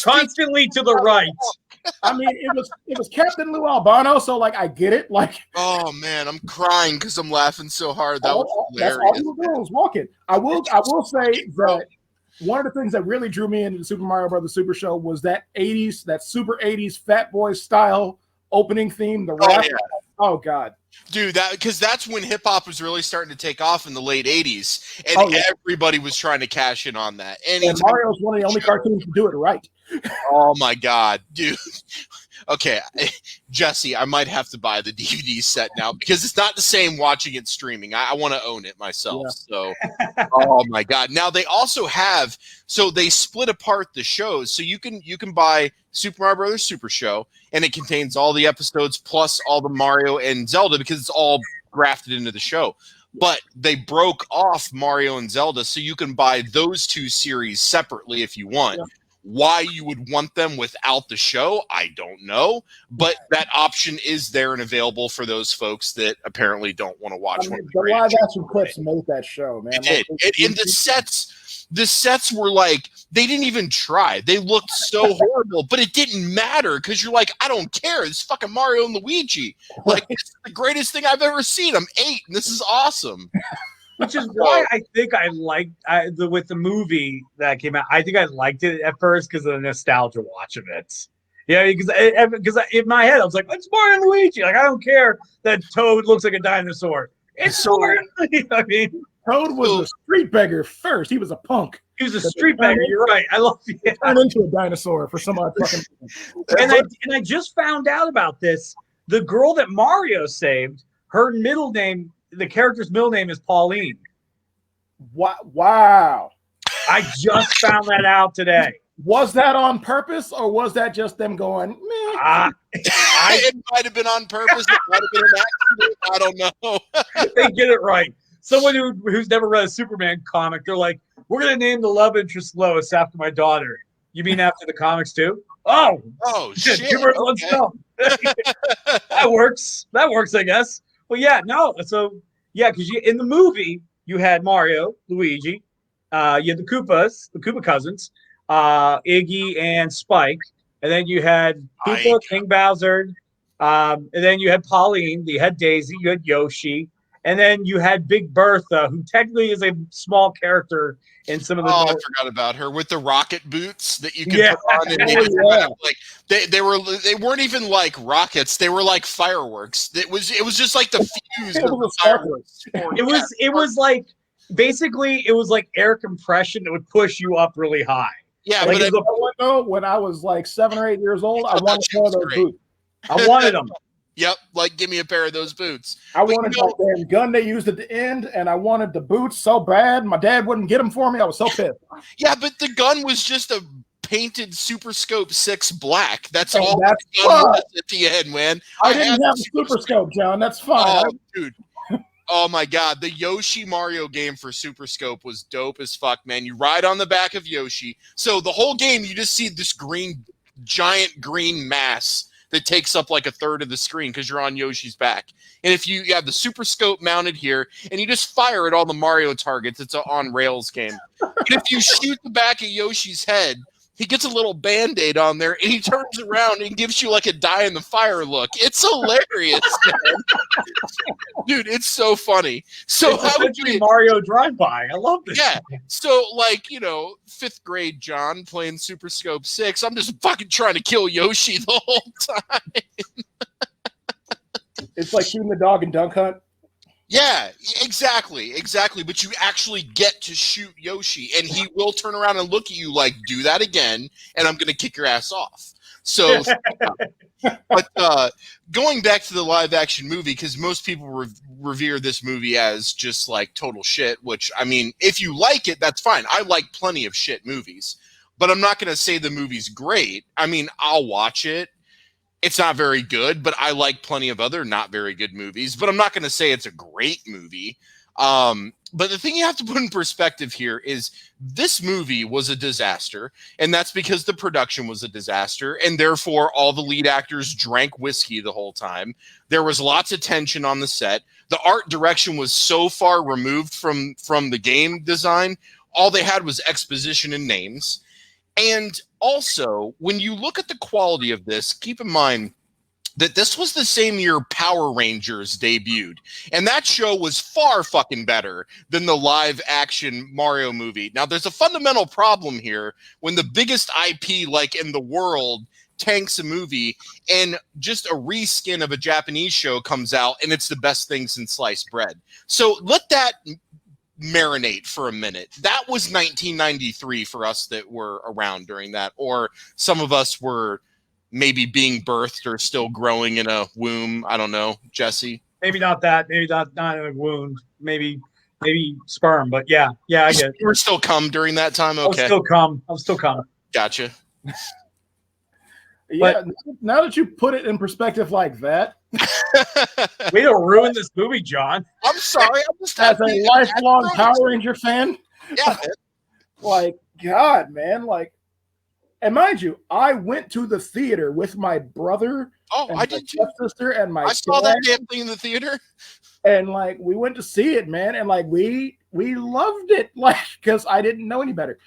constantly to the right. I mean, it was Captain Lou Albano, so like I get it. Like, oh man, I'm crying because I'm laughing so hard. That was that's hilarious. all he was doing was walking. I will say that one of the things that really drew me into the Super Mario Brothers Super Show was that super 80s Fat Boy style opening theme, the rap. Yeah. Oh God. Dude, because that's when hip hop was really starting to take off in the late 80s, and everybody was trying to cash in on that. And Mario's one of the only cartoons to do it right. Oh my God, dude. Okay, Jesse, I might have to buy the DVD set now because it's not the same watching it streaming. I want to own it myself. Yeah. So, oh my God. Now they also have, so they split apart the shows. So you can buy Super Mario Brothers Super Show, and it contains all the episodes plus all the Mario and Zelda because it's all grafted into the show. But they broke off Mario and Zelda, so you can buy those two series separately if you want. Yeah. Why you would want them without the show, I don't know. But that option is there and available for those folks that apparently don't want to watch. I mean, the live action clips made that show, man. It did. And the sets were like, they didn't even try. They looked so horrible, but it didn't matter because you're like, I don't care. It's fucking Mario and Luigi. Like, it's the greatest thing I've ever seen. I'm 8, and this is awesome. Which is why I think I liked with the movie that came out. I think I liked it at first because of the nostalgia watch of it. Yeah, because in my head I was like, "It's Mario and Luigi." Like I don't care that Toad looks like a dinosaur. It's Mario. I mean, Toad was a street beggar first. He was a punk. He was a street beggar. You're right. I love it. Yeah. Turned into a dinosaur for some odd fucking. And I just found out about this. The girl that Mario saved, her middle name. The character's middle name is Pauline. Wow. I just found that out today. Was that on purpose or was that just them going, meh? It might have been on purpose. It might have been an accident. I don't know. They get it right. Someone who's never read a Superman comic, they're like, we're going to name the love interest Lois after my daughter. You mean after the comics too? Oh, shit. Give her one stone. That works, I guess. Well, yeah, no. So, yeah, because in the movie, you had Mario, Luigi, you had the Koopa cousins, Iggy and Spike, and then you had Koopa, King Bowser, and then you had Pauline, you had Daisy, you had Yoshi, and then you had Big Bertha, who technically is a small character in some of the. Oh, I forgot about her with the rocket boots that you could put on, and they weren't even like rockets; they were like fireworks. It was just like the fuse. It was like basically it was like air compression that would push you up really high. Yeah, like when I was like 7 or 8 years old, I wanted one of those boots. I wanted them. Yep, like give me a pair of those boots. I wanted that damn gun they used at the end, and I wanted the boots so bad. My dad wouldn't get them for me. I was so pissed. Yeah, but the gun was just a painted Super Scope 6 black. That's all that's the gun was at the end, man. I didn't have a Super Scope, John. That's fine. Oh, dude. Oh my God, the Yoshi Mario game for Super Scope was dope as fuck, man. You ride on the back of Yoshi. So the whole game, you just see this giant green mass that takes up like a third of the screen because you're on Yoshi's back. And if you have the Super Scope mounted here, and you just fire at all the Mario targets, it's an on-rails game. And if you shoot the back of Yoshi's head, he gets a little Band-Aid on there, and he turns around and gives you like a die-in-the-fire look. It's hilarious, man. Dude, it's so funny. So it's essentially Mario drive-by. I love this. Yeah. So, like, 5th grade John playing Super Scope 6, I'm just fucking trying to kill Yoshi the whole time. It's like shooting the dog in Dunk Hunt. Yeah, exactly. But you actually get to shoot Yoshi, and he will turn around and look at you like, do that again, and I'm going to kick your ass off. So, but going back to the live-action movie, because most people revere this movie as just, like, total shit, which, I mean, if you like it, that's fine. I like plenty of shit movies, but I'm not going to say the movie's great. I mean, I'll watch it. It's not very good, but I like plenty of other not very good movies. But I'm not going to say it's a great movie. But the thing you have to put in perspective here is this movie was a disaster, and that's because the production was a disaster, and therefore all the lead actors drank whiskey the whole time. There was lots of tension on the set. The art direction was so far removed from the game design. All they had was exposition and names. And also, when you look at the quality of this, keep in mind that this was the same year Power Rangers debuted. And that show was far fucking better than the live action Mario movie. Now, there's a fundamental problem here when the biggest IP like in the world tanks a movie and just a reskin of a Japanese show comes out and it's the best thing since sliced bread. So let that marinate for a minute. That was 1993 for us that were around during that, or some of us were maybe being birthed or still growing in a womb. I don't know, Jesse. Maybe not that. Maybe not in a wound. Maybe sperm. But yeah, I get it. You were still cum during that time? Okay. I'll still come. Gotcha. Yeah, now that you put it in perspective like that. Way to ruin this movie, John. I'm sorry. I'm just as a lifelong Power Ranger fan. Yeah. Like, God, man. Like, and mind you, I went to the theater with my brother. Oh, and I did too. Sister and my I saw that damn thing in the theater. And like, we went to see it, man. And like, we loved it. Like, because I didn't know any better.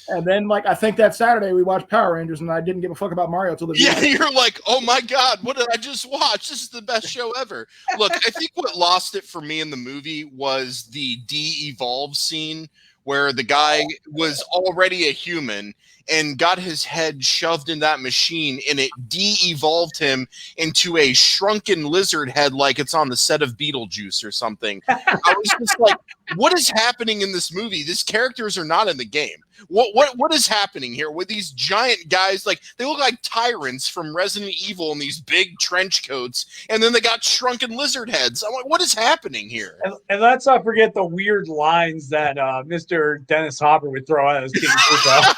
And then, like, I think that Saturday we watched Power Rangers, and I didn't give a fuck about Mario till the Yeah, you're like, oh my God, what did I just watch? This is the best show ever. Look, I think what lost it for me in the movie was the de-evolve scene where the guy was already a human and got his head shoved in that machine, and it de-evolved him into a shrunken lizard head like it's on the set of Beetlejuice or something. I was just like, what is happening in this movie? These characters are not in the game. What is happening here with these giant guys? Like, they look like tyrants from Resident Evil in these big trench coats, and then they got shrunken lizard heads. I'm like, what is happening here? And let's not forget the weird lines that Mr. Dennis Hopper would throw out as King Koopa.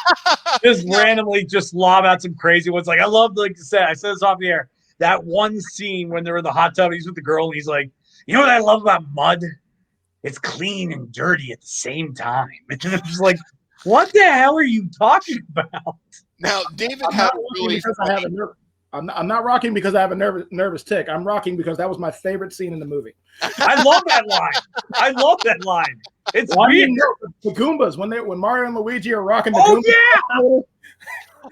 Just randomly just lob out some crazy ones. Like, I love, like I said this off the air, that one scene when they're in the hot tub, he's with the girl, and he's like, you know what I love about mud? It's clean and dirty at the same time. And it's like, what the hell are you talking about? Now, David had really. I'm not rocking because I have a nervous tick. I'm rocking because that was my favorite scene in the movie. I love that line. It's weird. The Goombas when Mario and Luigi are rocking the Goombas. Yeah.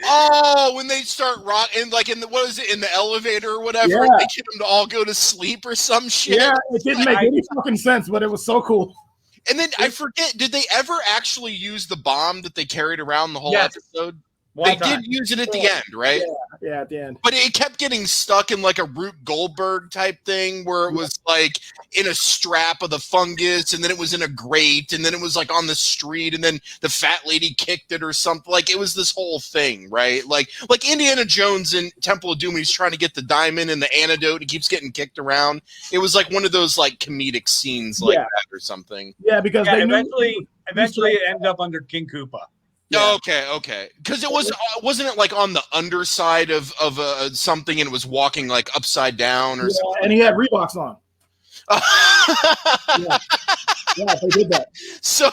Oh, when they start rocking, like in the elevator or whatever, yeah. They get them to all go to sleep or some shit. Yeah, it didn't make any fucking sense, but it was so cool. And then I forget, did they ever actually use the bomb that they carried around the whole episode? They did use it at the end, right? Yeah, at the end. But it kept getting stuck in like a Rube Goldberg type thing where it was like in a strap of the fungus, and then it was in a grate, and then it was like on the street, and then the fat lady kicked it or something. Like, it was this whole thing, right? Like Indiana Jones in Temple of Doom, he's trying to get the diamond and the antidote, he keeps getting kicked around. It was like one of those like comedic scenes like that or something. Yeah, because eventually it ended up under King Koopa. Yeah. Okay. Because wasn't it like on the underside of something, and it was walking like upside down or something? And he had Reeboks on. Yeah, they did that. So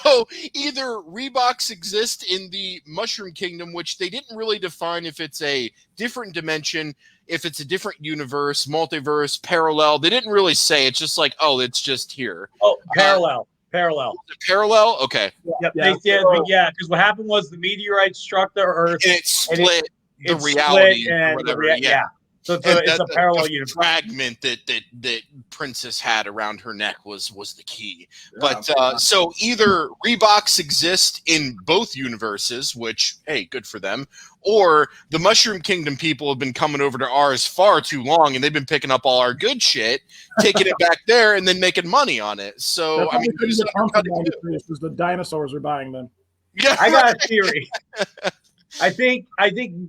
either Reeboks exist in the Mushroom Kingdom, which they didn't really define if it's a different dimension, if it's a different universe, multiverse, parallel. They didn't really say. It's just like, oh, it's just here. Oh, parallel. Parallel. Okay. Yep. Because what happened was the meteorite struck the Earth, and it split the reality or whatever. So it's a parallel universe. Fragment that Princess had around her neck was the key. But so either Reeboks exist in both universes, which, hey, good for them, or the Mushroom Kingdom people have been coming over to ours far too long, and they've been picking up all our good shit, taking it back there, and then making money on it. So I mean, the dinosaurs are buying them. Yeah, I got a theory. I think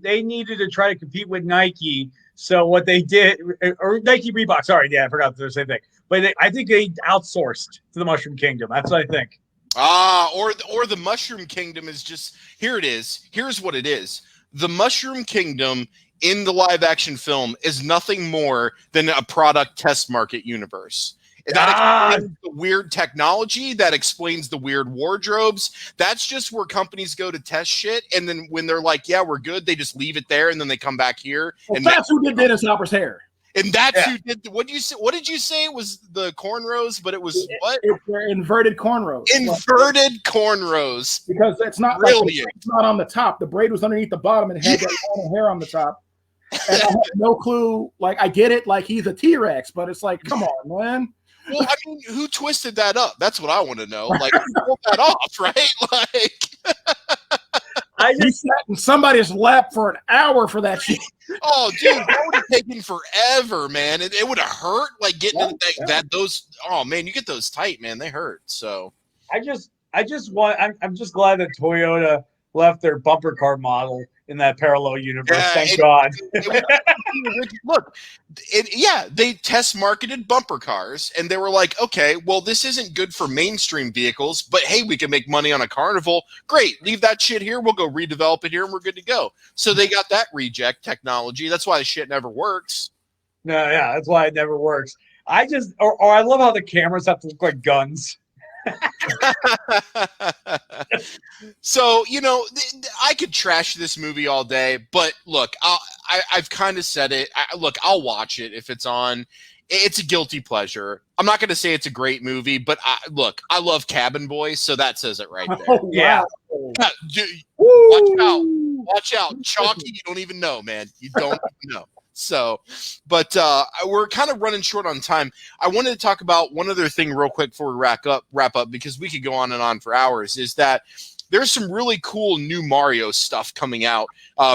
they needed to try to compete with Nike. So what they did, or Nike Reebok, sorry, yeah, I forgot the same thing. But I think they outsourced to the Mushroom Kingdom. That's what I think. Or the Mushroom Kingdom is just, here it is. Here's what it is. The Mushroom Kingdom in the live action film is nothing more than a product test market universe. That explains the weird technology. That explains the weird wardrobes. That's just where companies go to test shit, and then when they're like, "Yeah, we're good," they just leave it there, and then they come back here. Well, that's who did Dennis Hopper's hair. And that's who did. What did you say? What did you say was the cornrows? But it was what? They're inverted cornrows. Inverted cornrows. Because it's not Brilliant. like the braid's not on the top. The braid was underneath the bottom and it had that line of hair on the top. And I have no clue. Like, I get it. Like, he's a T-Rex, but it's like, come on, man. Well, I mean, who twisted that up? That's what I want to know. Like, who pulled that off, right? Like, I just sat in somebody's lap for an hour for that shit. oh, dude, that would have taken forever, man. It would have hurt, like getting into that. Those, oh man, you get those tight, man. They hurt. So I just want. I'm just glad that Toyota left their bumper car model in that parallel universe. Thank God. Look, they test marketed bumper cars, and they were like, okay, well, this isn't good for mainstream vehicles, but hey, we can make money on a Carnival. Great, leave that shit here. We'll go redevelop it here, and we're good to go. So they got that reject technology. That's why the shit never works. No, yeah, that's why it never works. I just, or I love how the cameras have to look like guns. So, you know, I could trash this movie all day, but look, I've kind of said it. Look, I'll watch it if it's on. It's a guilty pleasure. I'm not going to say it's a great movie, but look, I love Cabin Boy, so that says it right there. Oh, Yeah. wow. Watch out. Watch out. Chalky, you don't even know, man. You don't even know. So, but we're kind of running short on time. I wanted to talk about one other thing real quick before we wrap up, because we could go on and on for hours, is that there's some really cool new Mario stuff coming out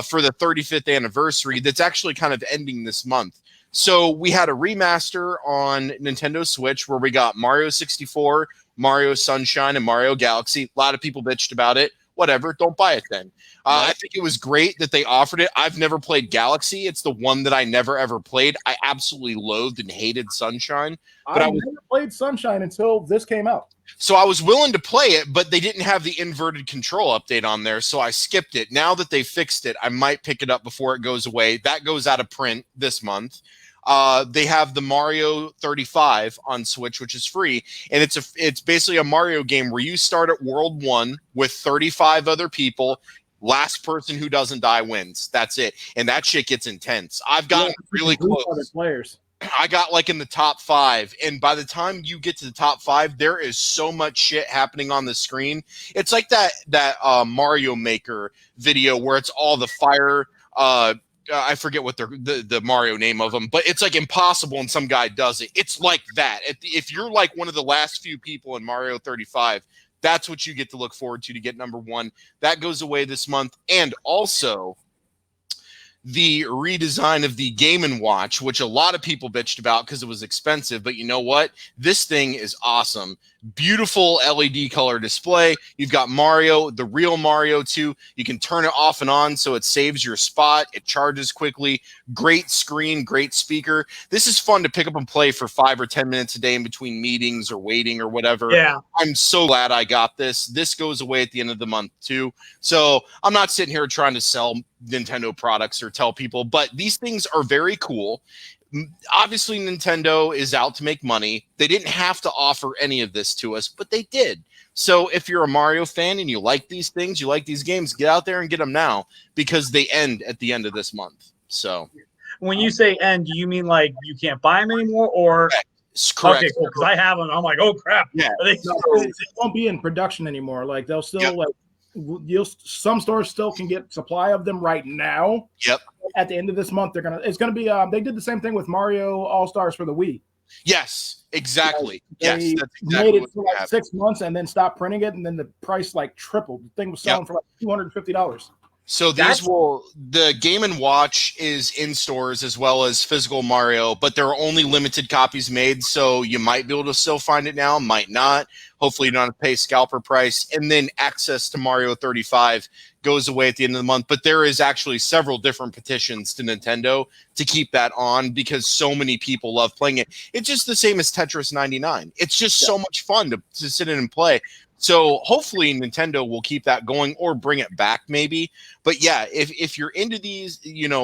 for the 35th anniversary that's actually kind of ending this month. So we had a remaster on Nintendo Switch where we got Mario 64, Mario Sunshine, and Mario Galaxy. A lot of people bitched about it. Whatever, don't buy it then. I think it was great that they offered it. I've never played Galaxy. It's the one that I never ever played. I absolutely loathed and hated Sunshine. But I never played Sunshine until this came out. So I was willing to play it, but they didn't have the inverted control update on there, so I skipped it. Now that they fixed it, I might pick it up before it goes away. That goes out of print this month. They have the Mario 35 on Switch, which is free, and it's basically a Mario game where you start at World 1 with 35 other people. Last person who doesn't die wins. That's it, and that shit gets intense. I've gotten really close. Other players. I got like in the top 5, and by the time you get to the top 5, there is so much shit happening on the screen. It's like that Mario Maker video where it's all the fire. I forget what the Mario name of them, but it's like impossible, and some guy does it. It's like that. If you're like one of the last few people in Mario 35, that's what you get to look forward to get number 1. That goes away this month, and also the redesign of the Game & Watch, which a lot of people bitched about because it was expensive, but you know what? This thing is awesome. Beautiful LED color display. You've got Mario, the real Mario 2. You can turn it off and on so it saves your spot. It charges quickly. Great screen, great speaker. This is fun to pick up and play for 5 or 10 minutes a day in between meetings or waiting or whatever. Yeah. I'm so glad I got this. This goes away at the end of the month too. So I'm not sitting here trying to sell Nintendo products or tell people, but these things are very cool. Obviously, Nintendo is out to make money. They didn't have to offer any of this to us, but they did. So if you're a Mario fan and you like these things, you like these games, get out there and get them now because they end at the end of this month. So when you say end, do you mean like you can't buy them anymore, or? Correct. Okay, cool. Because I have them. I'm like, oh crap. Yeah. It won't be in production anymore. Like they'll still some stores still can get supply of them right now. Yep. At the end of this month, it's gonna be. They did the same thing with Mario All Stars for the Wii. Yes, exactly. They yes, that's exactly made it what for like happened. 6 months and then stopped printing it, and then the price like tripled. The thing was selling for like $250. So the Game & Watch is in stores as well as physical Mario, but there are only limited copies made, so you might be able to still find it now, might not. Hopefully you don't have to pay scalper price. And then access to Mario 35 goes away at the end of the month. But there is actually several different petitions to Nintendo to keep that on because so many people love playing it. It's just the same as Tetris 99. It's just so much fun to sit in and play. So hopefully Nintendo will keep that going or bring it back maybe. But yeah, if you're into these,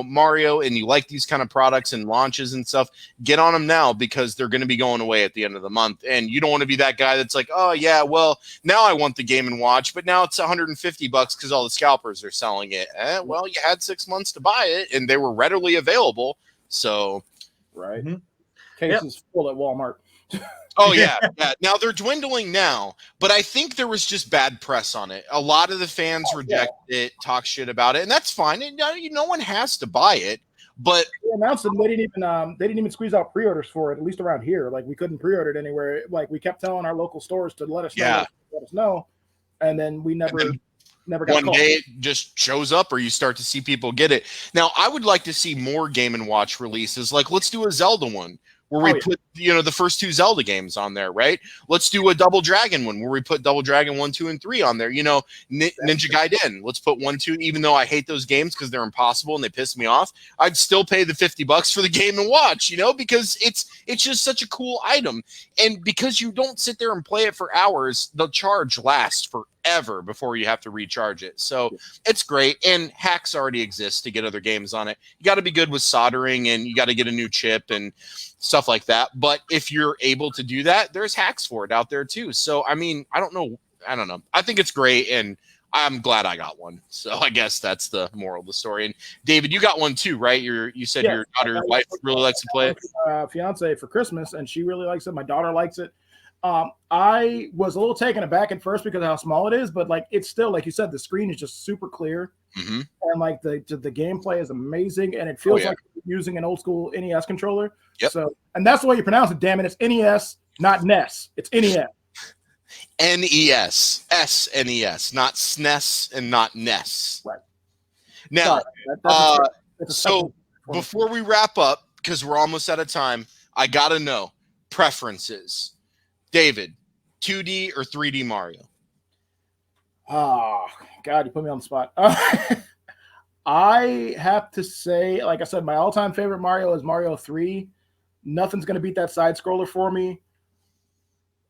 Mario, and you like these kind of products and launches and stuff, get on them now because they're going to be going away at the end of the month. And you don't want to be that guy that's like, oh yeah, well now I want the Game & Watch, but now it's $150 because all the scalpers are selling it. Well, you had 6 months to buy it and they were readily available. So Right. Mhm. Cases full at Walmart. Oh yeah, yeah. Now they're dwindling now, but I think there was just bad press on it. A lot of the fans reject it, talk shit about it, and that's fine. And, no one has to buy it, but They announced them. They didn't even squeeze out pre-orders for it. At least around here, like we couldn't pre-order it anywhere. Like we kept telling our local stores to let us know, Yeah. let us know, and then we never got one called. day it just shows up, or you start to see people get it. Now, I would like to see more Game and Watch releases. Like, let's do a Zelda one where we put the first 2 Zelda games on there, right? Let's do a Double Dragon one where we put Double Dragon 1, 2, and 3 on there. Ninja Gaiden, let's put 1, 2. Even though I hate those games because they're impossible and they piss me off, I'd still pay the $50 for the Game and Watch, because it's just such a cool item. And because you don't sit there and play it for hours, the charge lasts forever before you have to recharge it. So it's great. And hacks already exist to get other games on it. You got to be good with soldering, and you got to get a new chip and stuff like that. But if you're able to do that, there's hacks for it out there too. So, I mean, I don't know. I think it's great, and I'm glad I got one. So I guess that's the moral of the story. And David, you got one too, right? You said your wife really likes to play it. Fiance for Christmas, and she really likes it. My daughter likes it. I was a little taken aback at first because of how small it is, but like it's still, like you said, the screen is just super clear, and like the gameplay is amazing, and it feels like using an old school NES controller. Yep. So, and that's the way you pronounce it. Damn it, it's NES, not NES. It's NES. NES, SNES, not SNES and not NES. Right. Now, so before we wrap up, because we're almost out of time, I gotta know preferences. David, 2D or 3D Mario? Oh God, you put me on the spot. I have to say, like I said, my all-time favorite Mario is Mario 3. Nothing's gonna beat that side scroller for me.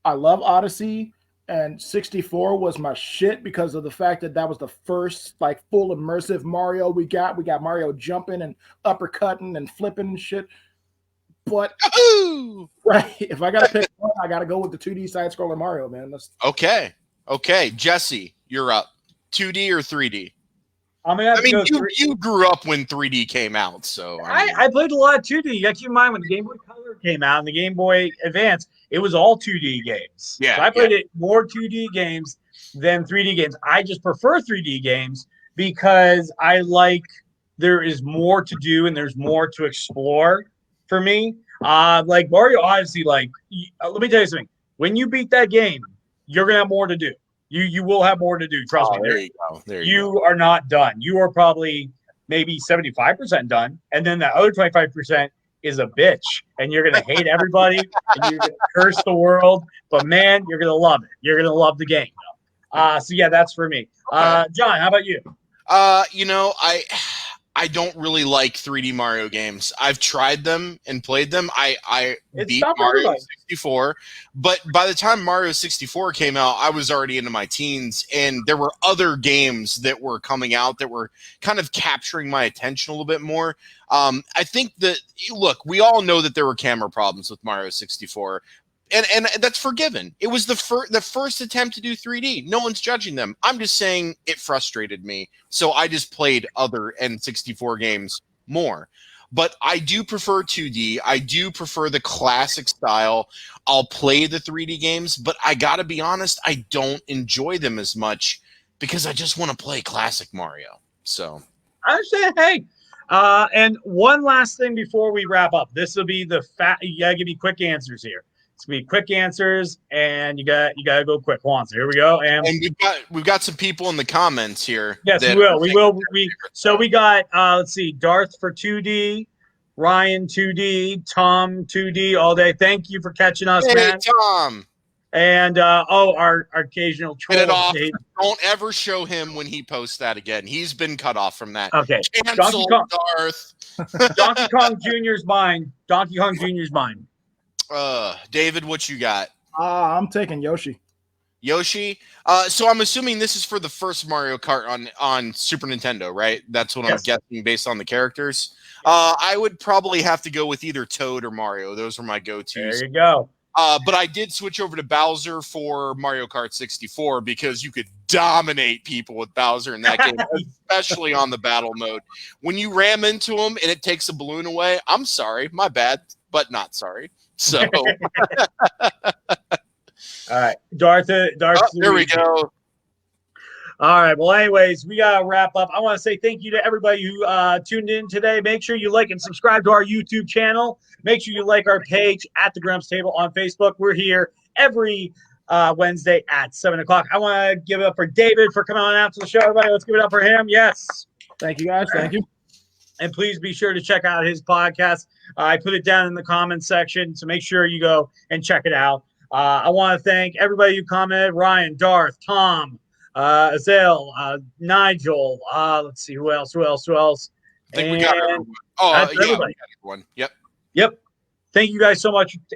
I love Odyssey, and 64 was my shit because of the fact that was the first like full immersive Mario we got. We got Mario jumping and uppercutting and flipping and shit. But right, if I gotta pick one, I gotta go with the 2D side scroller Mario, man. Okay, Jesse, you're up. 2D or 3D? You grew up when 3D came out, so I played a lot of 2D. You got to keep in mind when the Game Boy Color came out and the Game Boy Advance, it was all 2D games. Yeah, so I played it more 2D games than 3D games. I just prefer 3D games because I like there is more to do and there's more to explore for me. Like Mario Odyssey, let me tell you something. When you beat that game, you're gonna have more to do. You will have more to do. Trust me. There you go. You are not done. You are probably maybe 75% done, and then that other 25% is a bitch, and you're gonna hate everybody, and you're gonna curse the world. But man, you're gonna love it. You're gonna love the game. So yeah, that's for me. John, how about you? I don't really like 3D Mario games. I've tried them and played them. I beat Mario 64, but by the time Mario 64 came out, I was already into my teens, and there were other games that were coming out that were kind of capturing my attention a little bit more. I think that, look, we all know that there were camera problems with Mario 64. And that's forgiven. It was the first attempt to do 3D. No one's judging them. I'm just saying it frustrated me. So I just played other N64 games more. But I do prefer 2D. I do prefer the classic style. I'll play the 3D games, but I got to be honest, I don't enjoy them as much because I just want to play classic Mario. So I understand. Hey, and one last thing before we wrap up. This will be you gotta give me quick answers here. It's gonna be quick answers, and you gotta go quick. Hold on, so here we go. And we've got some people in the comments here. Yes, we will. So we got let's see, Darth for 2D, Ryan 2D, Tom 2D all day. Thank you for catching us, man. Tom. And our occasional troll. Get it off. Don't ever show him when he posts that again. He's been cut off from that. Okay. Cancel Darth. Donkey Kong Jr.'s mine. Donkey Kong Jr.'s mine. David, what you got? I'm taking Yoshi. Yoshi. So I'm assuming this is for the first Mario Kart on Super Nintendo, right? That's what I'm guessing based on the characters. I would probably have to go with either Toad or Mario. Those are my go-tos. There you go. But I did switch over to Bowser for Mario Kart 64 because you could dominate people with Bowser in that game, especially on the battle mode. When you ram into him and it takes a balloon away, I'm sorry, my bad, but not sorry. So, all right, Darth. there we go. All right. Well, anyways, we got to wrap up. I want to say thank you to everybody who tuned in today. Make sure you like and subscribe to our YouTube channel. Make sure you like our page at The Grumps Table on Facebook. We're here every Wednesday at 7 o'clock. I want to give it up for David for coming on out to the show. Everybody, let's give it up for him. Yes. Thank you, guys. Thank you. And please be sure to check out his podcast. I put it down in the comments section, so make sure you go and check it out. I want to thank everybody who commented: Ryan, Darth, Tom, Azel, Nigel. Let's see who else. I think we got everyone. Oh, that's yeah, everybody. we got everyone. Yep. Thank you guys so much.